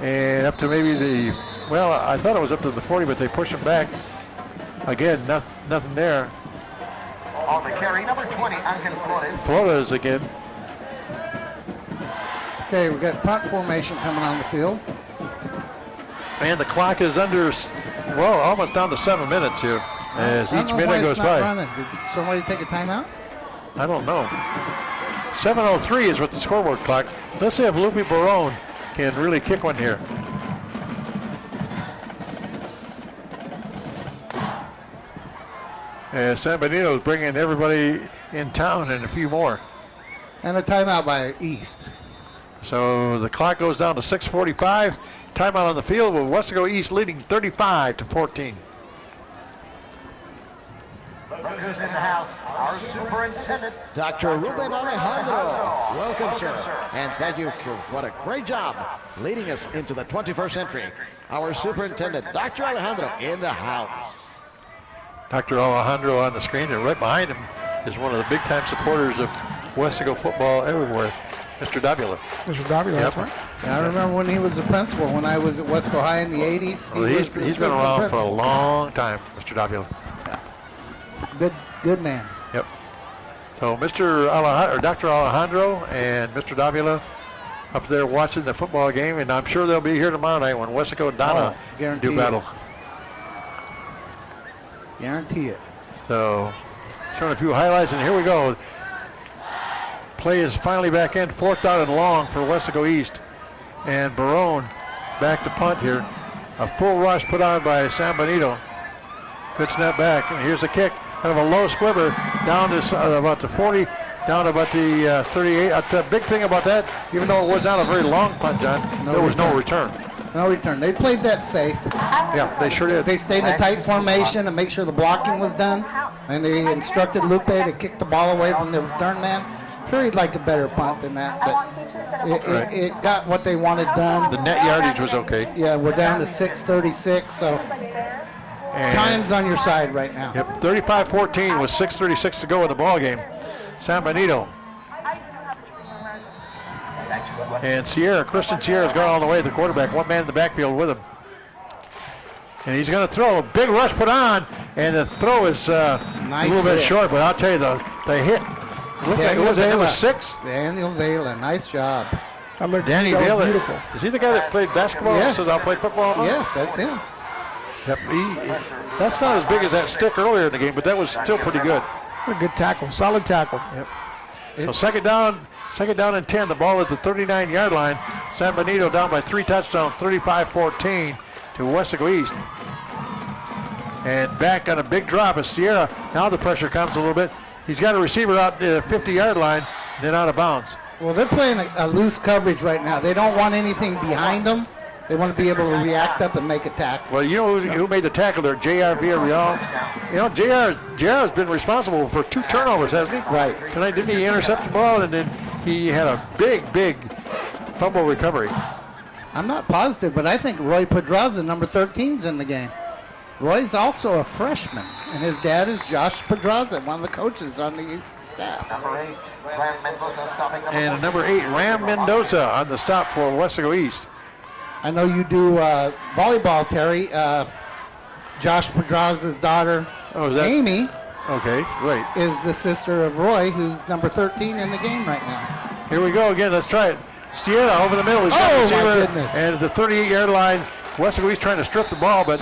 and up to maybe I thought it was up to the 40, but they push him back. Again, nothing there. On the carry, number 20, Angel Flores. Flores again. Okay, we've got punt formation coming on the field. And the clock is almost down to 7 minutes here as each minute goes by. Running. Did somebody take a timeout? I don't know. 7:03 is what the scoreboard clock. Let's see if Lupe Barone can really kick one here. San Benito is bringing everybody in town and a few more. And a timeout by East. So the clock goes down to 6:45. Timeout on the field with Weslaco East leading 35-14. Look who's in the house, our superintendent, Dr. Ruben Alejandro. Welcome, sir. And thank you for what a great job leading us into the 21st century. Our superintendent, Dr. Alejandro, in the house. Dr. Alejandro on the screen, and right behind him is one of the big-time supporters of Weslaco football everywhere, Mr. Davila. Mr. Davila, that's right. Yeah, I remember when he was the principal when I was at Weslaco High in the 80s. Well, he's been around for a long time, Mr. Davila. Good man. Yep. So Dr. Alejandro and Mr. Davila up there watching the football game, and I'm sure they'll be here tomorrow night when Weslaco and Donna do battle. Guarantee it. So showing a few highlights, and here we go. Play is finally back in, 4th down and long for Weslaco East. And Barone back to punt here. A full rush put on by San Benito. Good snap back, and here's a kick. Kind of a low squibber down to about the 40, down to about the 38. The big thing about that, even though it was not a very long punt, John, there was no return. No return. They played that safe. Yeah, they sure did. They stayed in a tight formation to make sure the blocking was done, and they instructed Lupe to kick the ball away from the return man. Sure, he'd like a better punt than that, but it got what they wanted done. The net yardage was okay. Yeah, we're down to 6:36, so time's on your side right now. Yep, 35-14 with 6:36 to go in the ball game. San Benito. And Christian Sierra's gone all the way to the quarterback. One man in the backfield with him. And he's going to throw. A big rush put on, and the throw is a little bit short, but I'll tell you, the hit. Looked like it was 6. Daniel Vela, nice job. Danny Vela. Beautiful. Is he the guy that played basketball? Yes. Says I'll play football? Yes, that's him. Yep. That's not as big as that stick earlier in the game, but that was still pretty good. A good tackle, solid tackle. Yep. So second down and 10. The ball at the 39-yard line. San Benito down by 3 touchdowns, 35-14 to Weslaco East. And back on a big drop is Sierra. Now the pressure comes a little bit. He's got a receiver out the 50-yard line, then out of bounds. Well, they're playing a loose coverage right now. They don't want anything behind them. They want to be able to react up and make a tackle. Well, you know who made the tackle there? J.R. Villarreal. You know, J.R. has been responsible for 2 turnovers, hasn't he? Right. Tonight, didn't he intercept the ball, and then he had a big fumble recovery. I'm not positive, but I think Roy Pedraza, number 13, is in the game. Roy's also a freshman, and his dad is Josh Pedraza, one of the coaches on the East staff. Number 8, Ram Mendoza stopping. And number 8, Ram Mendoza on the stop for Weslaco East. I know you do volleyball, Terry. Josh Pedraza's daughter, Amy, okay, great, is the sister of Roy, who's number 13 in the game right now. Here we go again. Let's try it. Sierra over the middle. He's got the receiver, and at the 38-yard line, Weslaco East trying to strip the ball, but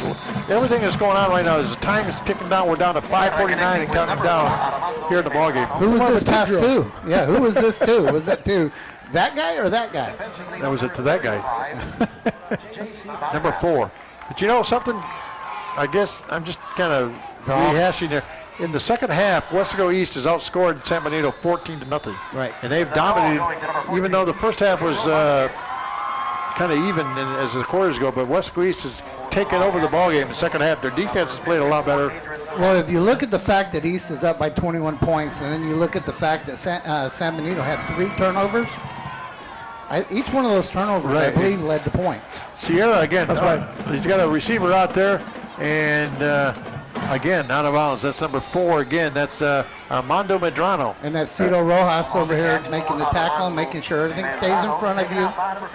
everything that's going on right now is the time is ticking down. We're down to 5:49 and counting down here in the ball game. Who was this pass to? Yeah, who was this to? Was that to that guy or that guy? That was it to that guy. Number 4. But you know something? I guess I'm just kind of rehashing there. In the second half, Weslaco East has outscored San Benito 14-0. Right. And they've dominated, even though the first half was kind of even as the quarters go, but Weslaco East has taken over the ball game in the second half. Their defense has played a lot better. Well, if you look at the fact that East is up by 21 points, and then you look at the fact that San Benito had 3 turnovers, each one of those turnovers, I believe, led to points. Sierra, again, he's got a receiver out there, and again, out of bounds. That's number 4 again. That's Armando Medrano. And that's Cito Rojas over here making the tackle, making sure everything stays in front of you.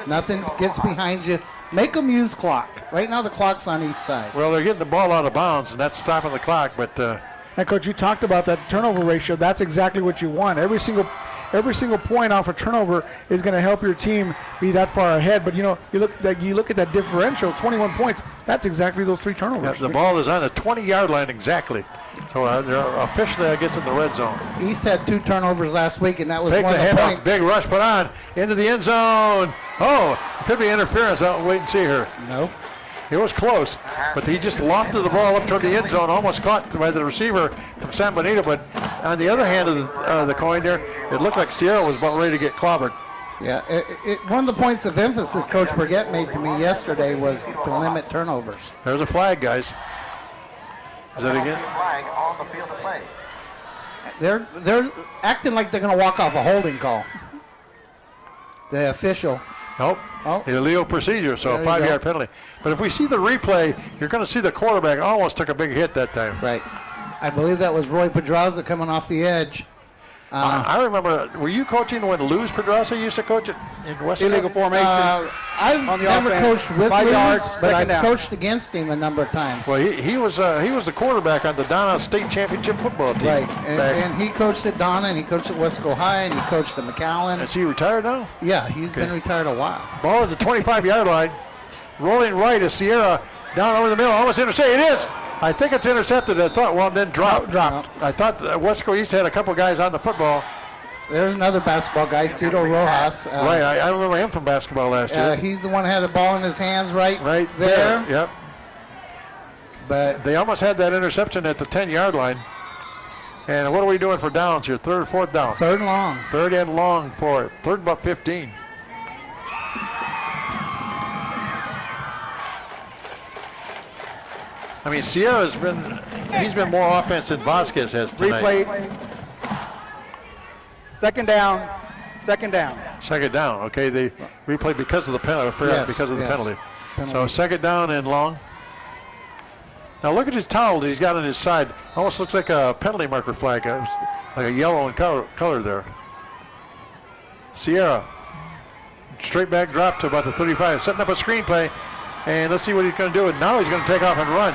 Nothing gets behind you. Make them use clock. Right now the clock's on East side. Well, they're getting the ball out of bounds, and that's stopping the clock. But and Coach, you talked about that turnover ratio. That's exactly what you want. Every single point off a turnover is going to help your team be that far ahead. But you know, you look at that differential, 21 points. That's exactly those 3 turnovers. The ball is on the 20-yard line exactly. So they're officially, I guess, in the red zone. East had 2 turnovers last week, and that was Take one the of the handoff, points. big rush put on into the end zone. Oh, it could be interference. I'll wait and see here. No. It was close, but he just lofted the ball up toward the end zone, almost caught by the receiver from San Benito. But on the other hand of the coin there, it looked like Sierra was about ready to get clobbered. Yeah, one of the points of emphasis Coach Burgett made to me yesterday was to limit turnovers. There's a flag, guys. Is that again? Flag on the field of play. They're acting like they're going to walk off a holding call. The official. Nope. Oh. Illegal procedure, so There a you 5-yard go. penalty. But if we see the replay, you're going to see the quarterback almost took a big hit that time. Right. I believe that was Roy Pedraza coming off the edge. I remember, were you coaching when Luz Pedraza used to coach it in West? Illegal formation. I've on the never offense. coached with 5 Luz, yards, but second I've down. coached against him a number of times. Well, he was the quarterback on the Donna State Championship football team. Right, and he coached at Donna, and he coached at Wesco High, and he coached at McAllen. Is he retired now? Yeah, he's been retired a while. Ball is the 25-yard line. Rolling right is Sierra down over the middle. Almost intercepted. It is. I think it's intercepted. I thought, well, then dropped. I thought Wesco East had a couple guys on the football. There's another basketball guy, Cito Rojas. Right, I remember him from basketball last year. He's the one who had the ball in his hands right there. Yep. But they almost had that interception at the 10-yard line. And what are we doing for downs here? 3rd or 4th down? 3rd and long. 3rd and long for it. 3rd about 15. I mean, Sierra's he's been more offense than Vasquez has tonight. Replay. Second down. Second down. Second down. Okay, they replay because of the penalty. Yes, because of the yes. penalty. Penalty. So second down and long. Now look at his towel that he's got on his side. Almost looks like a penalty marker flag, like a yellow in color there. Sierra, straight back drop to about the 35, setting up a screen play, and let's see what he's going to do. And now he's going to take off and run.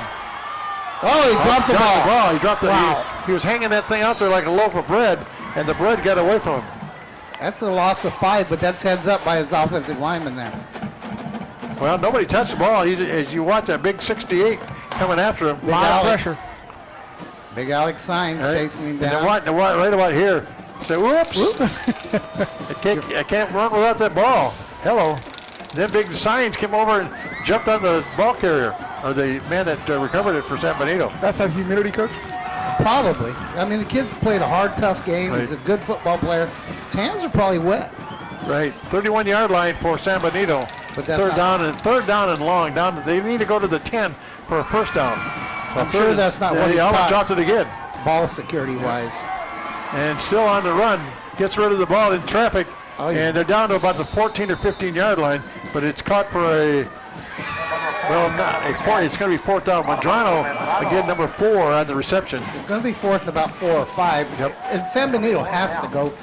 Oh, he dropped the ball. He dropped the. Wow. He was hanging that thing out there like a loaf of bread, and the bread got away from him. That's a loss of 5, but that's heads up by his offensive lineman there. Well, nobody touched the ball. As you watch that big 68 coming after him. Big Alex. Big Alex Signs chasing him down. And right about here. Say, whoops. I can't run without that ball. Hello. Then big Signs came over and jumped on the ball carrier, or the man that recovered it for San Benito. That's that humidity, Coach? Probably. I mean, the kid's played a hard, tough game. Right. He's a good football player. His hands are probably wet. Right. 31-yard line for San Benito. But that's third down and long. They need to go to the 10 for a first down. So I'm sure that's not what he he's almost taught. dropped it again. Ball security-wise. And still on the run. Gets rid of the ball in traffic. Oh, yeah. And they're down to about the 14 or 15-yard line. But it's caught for it's going to be fourth down. Madrano, again, number 4 on the reception. It's going to be fourth and about 4 or 5. Yep. And San Benito has to go.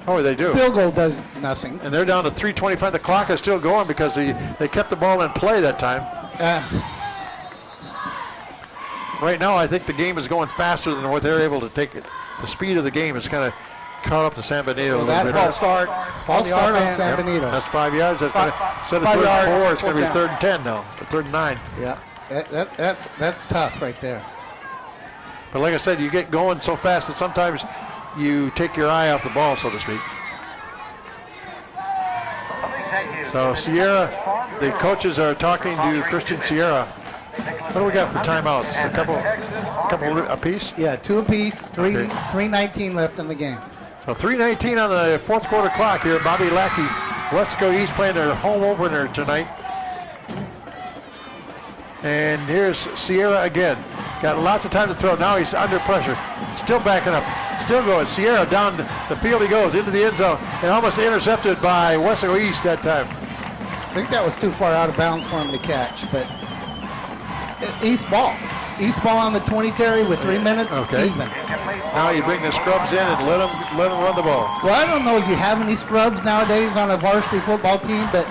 Oh, they do. Field goal does nothing. And they're down to 3:25. The clock is still going because they kept the ball in play that time. Right now, I think the game is going faster than what they're able to take it. The speed of the game is kind of caught up to San Benito a little bit. False start on San Benito. That's 5 yards. That's going to, instead of 3rd and 4, it's going to be 3rd and 10 now. 3rd and 9. Yeah, that's tough right there. But like I said, you get going so fast that sometimes you take your eye off the ball, so to speak. So Sierra, the coaches are talking to Christian Sierra. What do we got for timeouts? A couple apiece? Yeah, 2 apiece. Okay. 3:19 left in the game. So 3:19 on the fourth quarter clock here. Bobby Lackey, Weslaco East playing their home opener tonight. And here's Sierra again. Got lots of time to throw. Now he's under pressure. Still backing up. Still going. Sierra down the field he goes into the end zone and almost intercepted by Weslaco East that time. I think that was too far out of bounds for him to catch, but East ball. East ball on the 20, Terry, with 3 minutes, okay. Even. Now you bring the scrubs in and let them run the ball. Well, I don't know if you have any scrubs nowadays on a varsity football team, but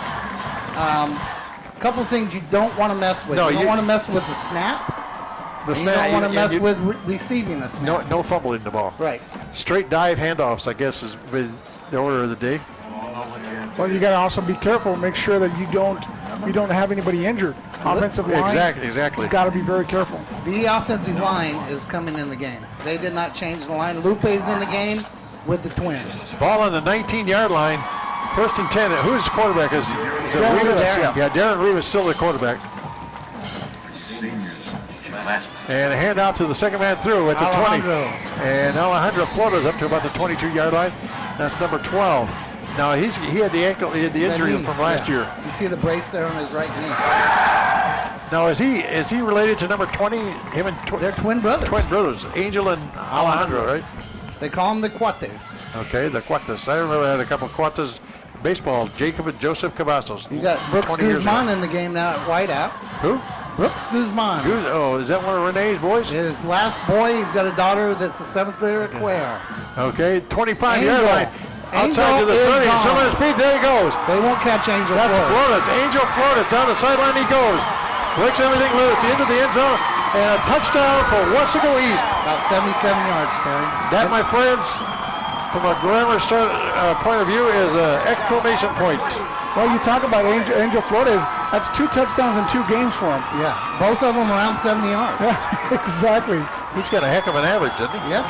a couple things you don't want to mess with. No, you don't want to mess with the snap. You don't want to mess with receiving the snap. No fumbling the ball. Right. Straight dive handoffs, I guess, is the order of the day. Well, you got to also be careful. Make sure that you don't have anybody injured. Offensive line. Exactly. You got to be very careful. The offensive line is coming in the game. They did not change the line. Lupe's in the game with the Twins. Ball on the 19-yard line. 1st and 10. Who's the quarterback? Is it Rivas? Yeah, Darren Rivas still the quarterback. And a handout to the second man through at the 20. And Alejandro Flores up to about the 22-yard line. That's number 12. Now he had the injury from last year. You see the brace there on his right knee. Now is he related to number 20? They're twin brothers. Twin brothers, Angel and Alejandro, right? They call them the Cuates. Okay, the Cuates. I remember I had a couple of Cuates baseball. Jacob and Joseph Cavazos. You got Brooks Guzman in the game now at wideout. Who? Brooks Guzman. Oh, is that one of Renee's boys? His last boy. He's got a daughter that's a 7th grader at Cuellar. Okay, 25-yard line. Outside to the 30, some of his feet, there he goes. They won't catch Angel That's Flores. Flores. Angel Flores down the sideline he goes. Breaks everything loose into the end zone, and a touchdown for Weslaco East. About 77 yards, Terry. That, my friends, from a grammar point of view, is an exclamation point. Well, you talk about Angel Flores. That's 2 touchdowns in 2 games for him. Yeah, both of them around 70 yards. Yeah, exactly. He's got a heck of an average, doesn't he? Yep.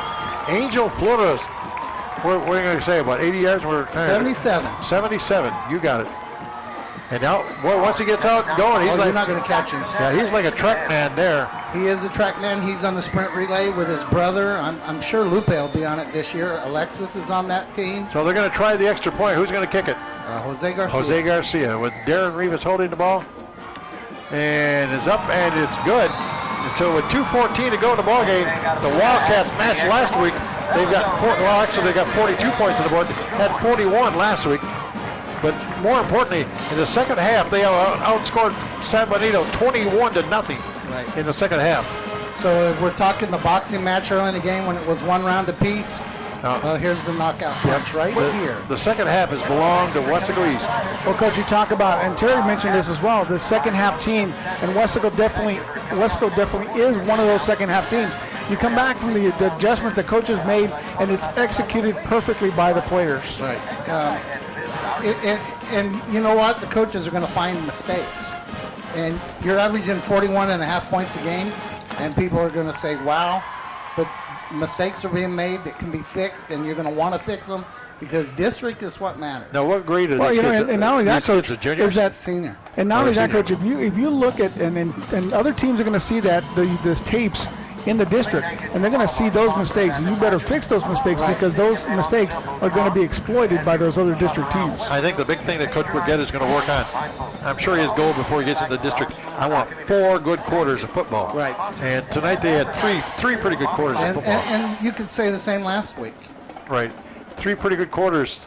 Angel Flores. What are you going to say? About 80 yards? 77. 77. You got it. And now, once he gets out going, he's you're not going to catch him. Yeah, he's like a track man there. He is a track man. He's on the sprint relay with his brother. I'm sure Lupe will be on it this year. Alexis is on that team. So they're going to try the extra point. Who's going to kick it? Jose Garcia. Jose Garcia with Darren Rivas holding the ball. And it's up, and it's good. And so with 2:14 to go in the ball game, the Wildcats matched last week. They've got they got 42 points on the board. Had 41 last week. But more importantly, in the second half, they outscored San Benito 21-0 in the second half. So if we're talking the boxing match early in the game when it was 1 round apiece, here's the knockout punch right here. The second half has belonged to Weslaco East. Well, Coach, you talk about, and Terry mentioned this as well, the second half team, and Weslaco definitely is one of those second half teams. You come back from the adjustments the coaches made, and it's executed perfectly by the players. Right. And you know what? The coaches are going to find mistakes. And you're averaging 41.5 points a game, and people are going to say, wow. But mistakes are being made that can be fixed, and you're going to want to fix them because district is what matters. Now, what grade are these kids? And not only that, Coach, is that senior. And not only that, Coach, if you look at, and other teams are going to see that, these tapes in the district, and they're going to see those mistakes. You better fix those mistakes because those mistakes are going to be exploited by those other district teams. I think the big thing that Coach Burgett is going to work on, I'm sure his goal before he gets into the district, I want 4 good quarters of football. Right. And tonight they had three pretty good quarters of football. And you could say the same last week. Right. 3 pretty good quarters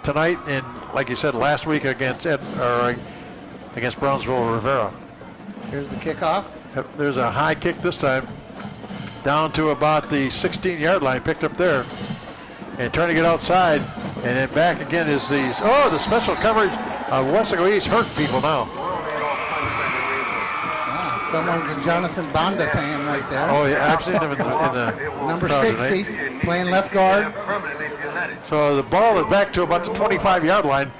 tonight, and like you said, last week against Brownsville Rivera. Here's the kickoff. There's a high kick this time. Down to about the 16-yard line, picked up there, and trying to get outside, and then back again is the special coverage of Weslaco East hurt people now. Someone's a Jonathan Bonda fan right there. Oh yeah, I've seen him in the number 60, playing left guard. So the ball is back to about the 25-yard line,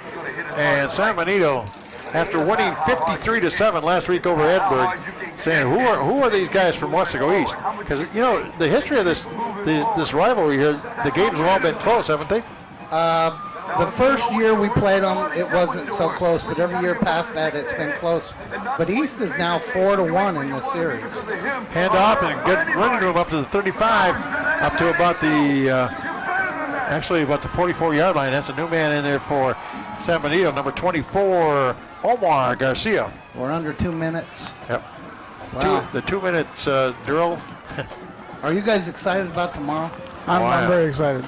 and San Benito, after winning 53-7 last week over Edinburgh, saying who are these guys from Weslaco East? Because you know the history of this rivalry here, the games have all been close, haven't they? The first year we played them, it wasn't so close, but every year past that, it's been close. But East is now 4-1 in this series. Hand off and running to him up to the 35, up to about the about the 44-yard line. That's a new man in there for San Benito, number 24, Omar Garcia. We're under 2 minutes. Yep. Wow. The 2 minutes drill. Are you guys excited about tomorrow? I'm very excited.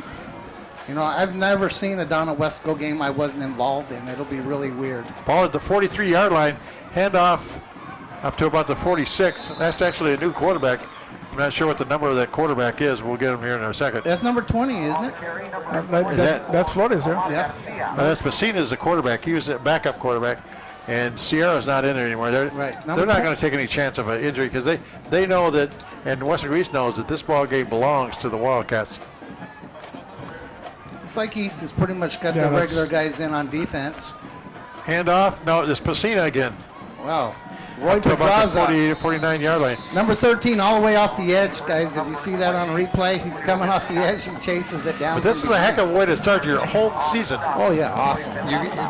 You know, I've never seen a Donna Wesco game I wasn't involved in. It'll be really weird. Ball at the 43-yard line. Handoff up to about the 46. That's actually a new quarterback. I'm not sure what the number of that quarterback is. We'll get him here in a second. That's number 20, isn't it? That's Flores, yeah. That's Messina's the quarterback. He was a backup quarterback. And Sierra's not in there anymore. They're not going to take any chance of an injury because they know that, and Western East knows that this ball game belongs to the Wildcats. It's like East has pretty much got their regular guys in on defense. Handoff. No, it's Messina again. Wow. Roy to about the 49-yard line. Number 13 all the way off the edge, guys. If you see that on replay, he's coming off the edge and chases it down. But this is a heck of a way to start your home season. Oh, yeah, awesome.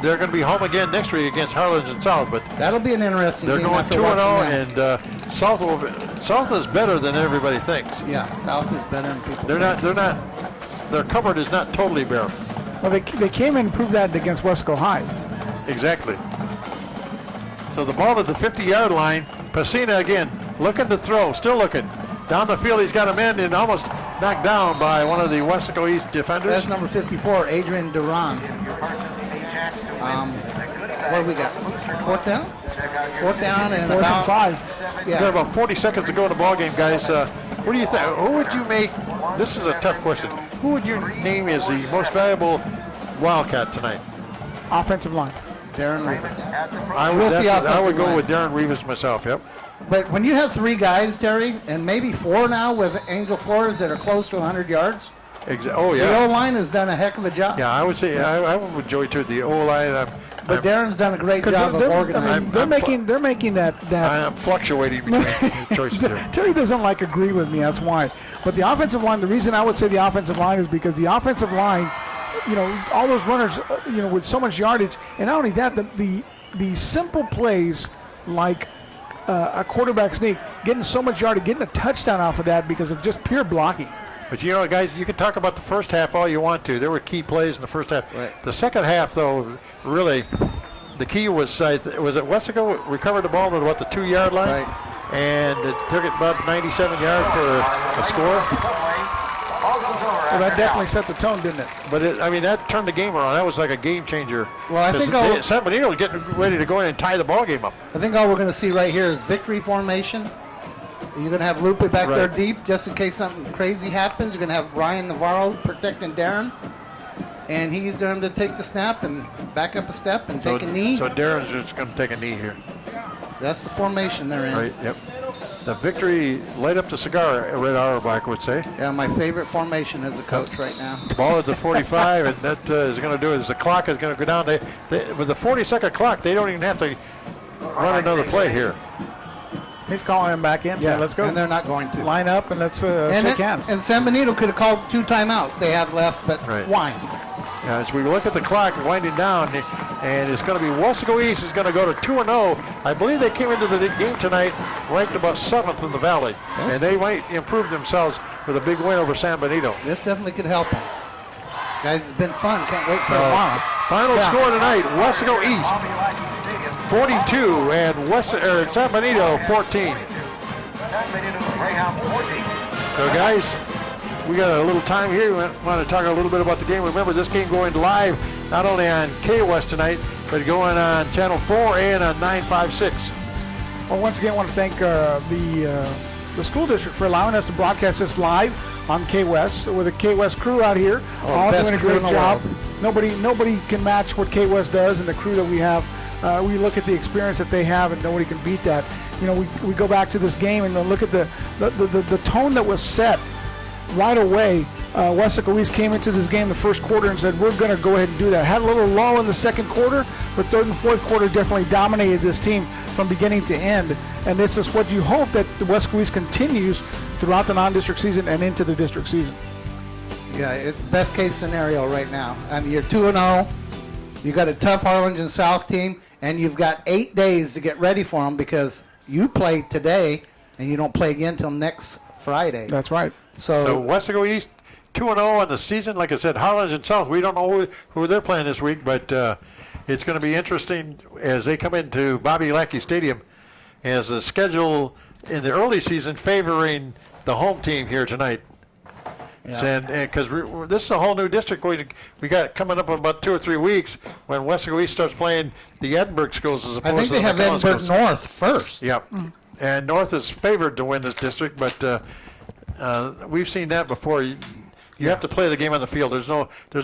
They're going to be home again next week against Harlingen South. But that'll be an interesting game. They're going 2-0, and South is better than everybody thinks. Yeah, South is better than people think. Their cupboard is not totally bare. Well, they came in and proved that against Wesco High. Exactly. So the ball at the 50-yard line. Messina again, looking to throw, still looking. Down the field, he's got him in and almost knocked down by one of the Weslaco East defenders. That's number 54, Adrian Duran. What do we got? Fourth down? Fourth down and Fourth about and 5. Yeah. Got about 40 seconds to go in the ball game, guys. What do you think? Who would you make? This is a tough question. Who would you name as the most valuable Wildcat tonight? Offensive line. Darren Rivas. I would go with Darren Rivas myself, yep. But when you have 3 guys, Terry, and maybe 4 now with Angel Flores that are close to 100 yards, oh, yeah. the O-line has done a heck of a job. Yeah, I would say I would with Joey too. The O-line. But Darren's done a great job of organizing. They're making that. I'm fluctuating between choices here. Terry doesn't agree with me. That's why. But the offensive line. The reason I would say the offensive line is because the offensive line, all those runners, with so much yardage, and not only that, the simple plays like a quarterback sneak, getting so much yardage, getting a touchdown off of that because of just pure blocking. But guys, you can talk about the first half all you want to. There were key plays in the first half. Right. The second half, though, really, the key was it Weslaco recovered the ball at about the 2-yard line, and it took it about 97 yards for a score. Well, that definitely set the tone, didn't it? But that turned the game around. That was like a game changer. Well, I think San Benito was getting ready to go in and tie the ball game up. I think all we're going to see right here is victory formation. You're going to have Lupe back there deep just in case something crazy happens. You're going to have Ryan Navarro protecting Darren. And he's going to take the snap and back up a step and take a knee. So Darren's just going to take a knee here. That's the formation they're in. Right, yep. The victory light up the cigar, Red Auerbach would say. Yeah, my favorite formation as a coach right now. Ball at the 45, and that is going to do it as the clock is going to go down. With the 40-second clock, they don't even have to run another play here. He's calling him back in, saying, let's go. And they're not going to. Line up and let's shake hands. And San Benito could have called 2 timeouts they had left, but why? Yeah, as we look at the clock winding down, and it's going to be Weslaco East is going to go to 2-0. I believe they came into the game tonight ranked about 7th in the Valley, and they might improve themselves with a big win over San Benito. This definitely could help them. Guys, it's been fun. Can't wait for tomorrow. Final score tonight, Weslaco East 42 and San Benito 14. So guys, we got a little time here. We want to talk a little bit about the game. Remember, this game going live not only on K-West tonight, but going on Channel 4 and on 956. Well, once again, I want to thank the school district for allowing us to broadcast this live on K-West with the K-West crew out here. All doing a great job. Nobody can match what K-West does and the crew that we have. We look at the experience that they have, and nobody can beat that. You know, we go back to this game and look at the tone that was set right away. Weslaco East came into this game the first quarter and said, we're going to go ahead and do that. Had a little lull in the second quarter, but third and fourth quarter definitely dominated this team from beginning to end. And this is what you hope that the Weslaco East continues throughout the non-district season and into the district season. Yeah, it's best case scenario right now. I mean, you're 2-0. You got a tough Harlingen South team, and you've got 8 days to get ready for them because you play today and you don't play again until next Friday. That's right. So Weslaco East 2-0 on the season. Like I said, Harlingen South, we don't know who they're playing this week, but it's going to be interesting as they come into Bobby Lackey Stadium as the schedule in the early season favoring the home team here tonight. Yeah. And because this is a whole new district we got coming up in about 2 or 3 weeks when Weslaco East starts playing the Edinburgh schools as opposed to the I think they have Edinburgh North first. Yep. And North is favored to win this district, but we've seen that before. You have to play the game on the field. There's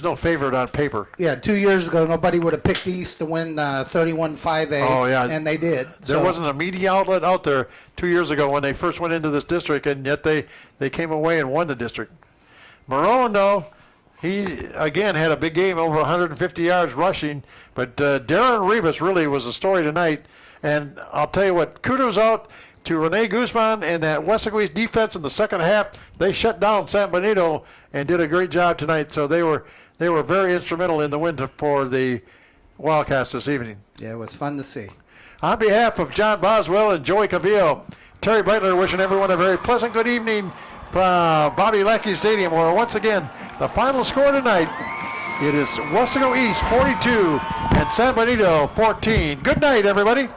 no favorite on paper. Yeah, 2 years ago, nobody would have picked East to win 31-5A. Oh, yeah. And they did. There wasn't a media outlet out there 2 years ago when they first went into this district, and yet they came away and won the district. Marone, though, he, again, had a big game, over 150 yards rushing, but Darren Rivas really was the story tonight. And I'll tell you what, kudos out to Rene Guzman and that Weslaco East defense in the second half. They shut down San Benito and did a great job tonight. So they were very instrumental in the win for the Wildcats this evening. Yeah, it was fun to see. On behalf of John Boswell and Joey Cavillo, Terry Breitler wishing everyone a very pleasant good evening from Bobby Lackey Stadium, where once again the final score tonight, it is Weslaco East 42 and San Benito 14. Good night, everybody.